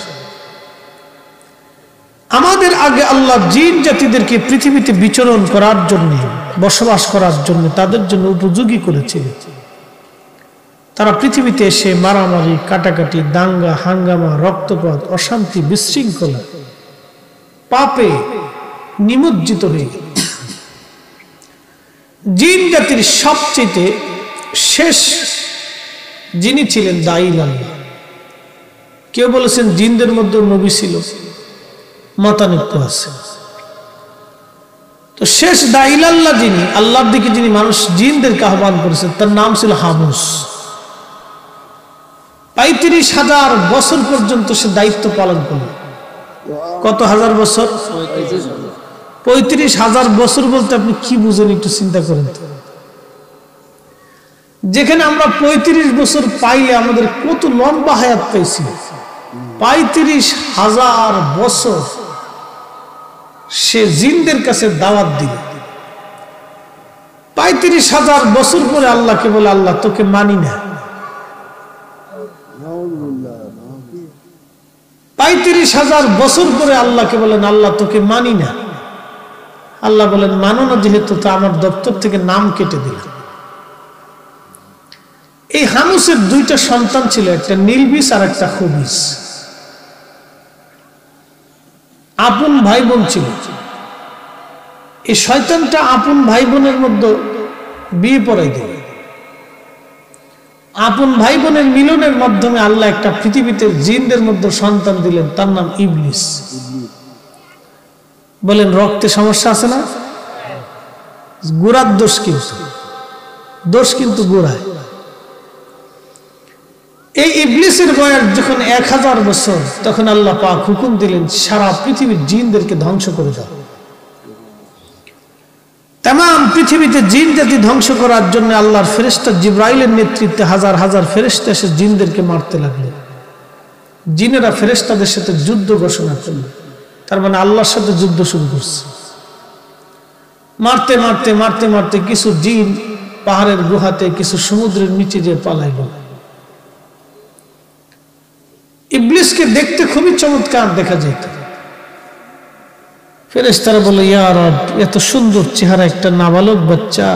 S1: আমাদের আগে আল্লাহ জিন জাতিদেরকে পৃথিবীতে বিচরণ করার জন্য, বসবাস করার জন্য তাদের জন্য উপযোগী করেছিল। তারা পৃথিবীতে এসে মারামারি, কাটাকাটি, দাঙ্গা হাঙ্গামা, রক্তপাত, অশান্তি, বিশৃঙ্খলা, পাপে নিমজ্জিত হয়ে গেল। জিন জাতির সবচেয়ে শেষ যিনি ছিলেন দাঈল আল্লাহ। কেউ বলেছেন জিনদের মধ্যে নবী ছিল, মতানৈক্য আছে। তো শেষ দাঈল আল্লাহ যিনি, আল্লাহর দিকে যিনি মানুষ জিনদেরকে আহ্বান করেছেন, তার নাম ছিল হামুস। ৩৫,০০০ বছর পর্যন্ত সে দায়িত্ব পালন করল। কত হাজার বছর? ৩৫,০০০ বছর বলতে আপনি কি বুঝেন একটু চিন্তা করেন তো। যেখানে আমরা ৩৫ বছর পাইলে আমাদের কত লম্বা হায়াত পাইছি, ৩৫,০০০ বছর সে জিনদের কাছে দাওয়াত দিল। ৩৫,০০০ বছর পরে আল্লাহকে বলে, আল্লাহ তোকে মানি না। ৩৫,০০০ বছর পরে আল্লাহকে বলেন, আল্লাহ তোকে মানি না। আল্লাহ বলেন, মানো না যেহেতু, তো আমার দপ্তর থেকে নাম কেটে দিলাম। এই হামুসের 2টা সন্তান ছিল, একটা নীলবিস আর একটা খবিস। আপন ভাই বোন ছিল। এই শয়তানটা আপন ভাই বোনের মধ্যে বিয়ে পড়াই দিল। আপন ভাই বোনের মিলনের মাধ্যমে আল্লাহ একটা পৃথিবীতে জিনদের মধ্যে সন্তান দিলেন, তার নাম ইবলিস। বলেন, রক্তে সমস্যা আছে না? গোড়ার দোষ, কিন্তু দোষ কিন্তু গোড়ায়। এই ইবলিসের বয়স যখন 1000 বছর, তখন আল্লাহ পাক হুকুম দিলেন সারা পৃথিবীর জিনদেরকে ধ্বংস করে দাও। তাম পৃথিবীতে জিন জাতি ধ্বংস করার জন্য আল্লাহর ফেরেশতা জিবরাইলের নেতৃত্বে হাজার হাজার ফেরেশতা এসে জিনদেরকে মারতে লাগলো। জিনেরা ফেরেশতাদের সাথে যুদ্ধ ঘোষণা করল। তার মানে আল্লাহর সাথে যুদ্ধ শুরু করছে। মারতে মারতে মারতে মারতে কিছু জিন পাহাড়ের গুহাতে, কিছু সমুদ্রের নিচে যে পালাইল। ইবলিসকে দেখতে খুবই চমৎকার দেখা যেত। ফেরেশতারা বলে, ইয়া রব, এত সুন্দর চেহারা একটা নাবালক বাচ্চা,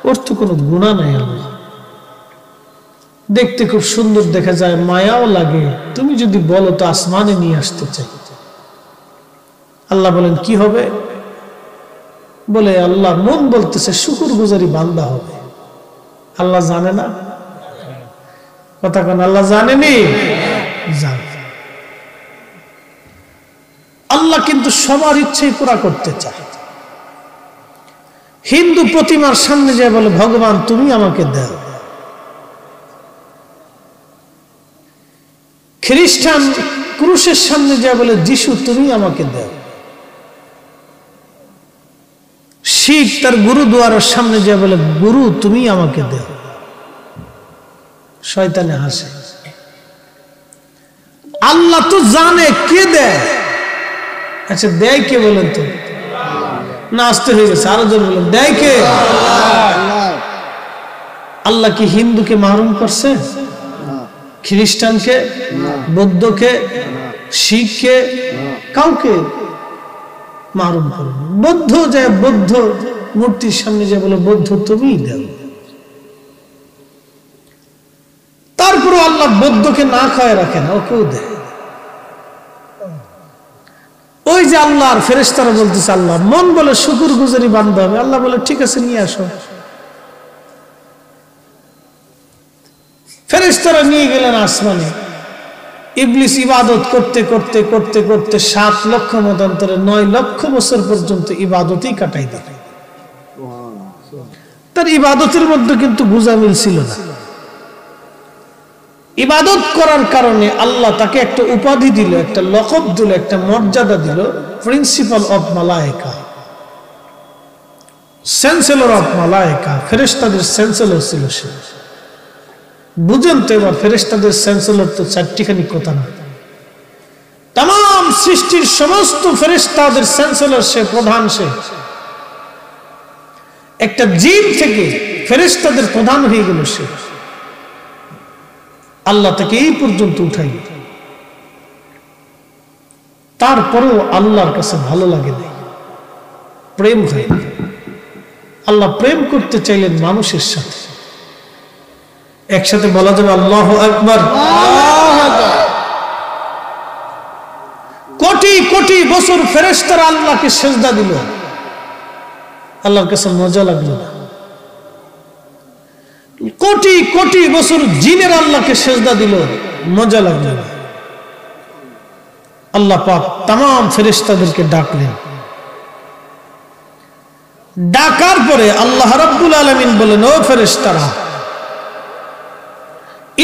S1: ওর তো কোনো গুনাহ নাই। আল্লাহ, দেখতে খুব সুন্দর দেখা যায়, মায়াও লাগে। তুমি যদি বলো তো আসমানে নিয়ে আসতে চাই। আল্লাহ বলেন, কি হবে? বলে, আল্লাহ মন বলতেছে শুকরগুজারি বান্দা হবে। আল্লাহ জানে না? কথা কোন আল্লাহ জানেনি? জানে। আল্লাহ কিন্তু সবার ইচ্ছেই পুরা করতে চায়। হিন্দু প্রতিমার সামনে যায় বলে, ভগবান তুমি আমাকে দাও। খ্রিস্টান ক্রুশের সামনে যায় বলে, যিশু তুমি আমাকে দাও। শিখ তার গুরুদুয়ারের সামনে যায় বলে, গুরু তুমি আমাকে দাও। শয়তানে হাসে। আল্লাহ তো জানে কে দেয়। আচ্ছা, দেয় কে বলেন তো? না, আসতে হয়ে গেছে, আরো জন বলেন, দেয় কে? আল্লাহ কি হিন্দুকে মাহরুম করছে? খ্রিস্টানকে, বৌদ্ধকে, শিখকে, কাউকে মাহরুম করেন। বৌদ্ধ যায়, বৌদ্ধ মূর্তির সামনে যায় বলে, বৌদ্ধ তুমিই দাও। তারপরে আল্লাহ বৌদ্ধকে না খাওয়ায় রাখে না, ওকেও দেয়। ওই যে আল্লাহর ফেরেশতারা বলতেছে, আল্লাহ মন বলে শুকরগুজারি বান্দা হবে। আল্লাহ বলে, ঠিক আছে, নিয়ে আসো। ফেরেশতারা নিয়ে গেলেন আসমানে। ইবলিস ইবাদত করতে করতে করতে করতে 7 লক্ষ মতান্তরে 9 লক্ষ বছর পর্যন্ত ইবাদতেই কাটাই দিল। তার ইবাদতের মধ্যে কিন্তু গুজামিল ছিল না। ইবাদত করার কারণে আল্লাহ তাকে একটা উপাধি দিল, একটা লকব দিল, একটা মর্যাদা দিল, প্রিন্সিপাল অফ মালায়েকা, চ্যান্সেলর অফ মালায়েকা, ফেরেশতাদের চ্যান্সেলর ছিল সে। বুঝেন তো এবার ফেরেশতাদের চ্যান্সেলর তো চারটিখানি কথা না, তাম সৃষ্টির সমস্ত ফেরেশতাদের চ্যান্সেলর সে, প্রধান সে। একটা জিন থেকে ফেরেশতাদের প্রধান হয়ে গেল সে। আল্লাহ তাকে এই পর্যন্ত উঠাই, তারপরেও আল্লাহর কাছে ভালো লাগে না, প্রেম হয়। আল্লাহ প্রেম করতে চাইলেন মানুষের সাথে। একসাথে বলা যাবে আল্লাহু আকবার। কোটি কোটি বছর ফেরেশতারা আল্লাহকে সেজদা দিল, আল্লাহর কাছে মজা লাগলো না। কোটি কোটি বছর জিনের আল্লাহকে সেজদা দিল, মজা লাগলো না। আল্লাহ পাক তাম ফেরেশতাদেরকে ডাকলেন। ডাকার পরে আল্লাহ রাব্বুল আলামিন বলেন, ও ফেরেশতারা,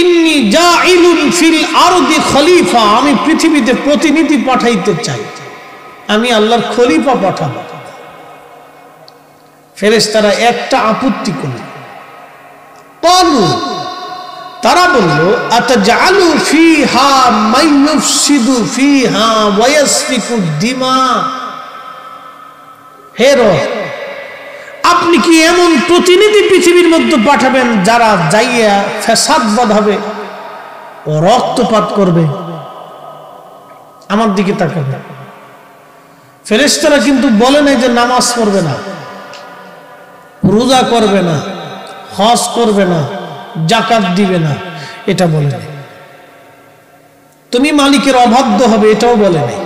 S1: ইন্নী জাইলুন ফিল আরদি খলিফা, আমি পৃথিবীতে প্রতিনিধি পাঠাইতে চাই, আমি আল্লাহর খলিফা পাঠাবো। ফেরেশতারা একটা আপত্তি করল, তারা বলল, আতাজআলু ফিহা মান ইউফসিদু ফিহা ওয়া ইয়াসফিকু দিমা, হে রব, আপনি কি এমন প্রতিনিধি পৃথিবীর মধ্যে পাঠাবেন যারা যাইয়া ফ্যাসাদ বাঁধাবে ও রক্তপাত করবে? আমার দিকে তাকাবে। ফেরেশতারা কিন্তু বলে নাই যে নামাজ পড়বে না, রোজা করবে না, হজ করবে না, যাকাত দিবে না, এটা বলে নাই। তুমি মালিকের অবাধ্য হবে, এটাও বলে নাই।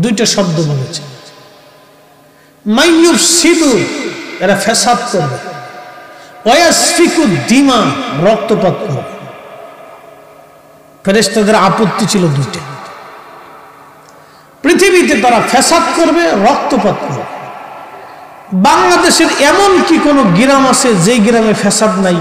S1: দুইটা শব্দ বলেছে। মাইয়ুফসিদু, এরা ফ্যাসাদ করবে, ওয়ায়াসফিকু দিমা, রক্তপাত করবে। ফেরেশতাদের আপত্তি ছিল দুইটা, পৃথিবীতে তারা ফ্যাসাদ করবে, রক্তপাত করবে। বাংলাদেশের এমন কি কোনো গ্রাম আছে যেই গ্রামে ফ্যাসাদ নাই?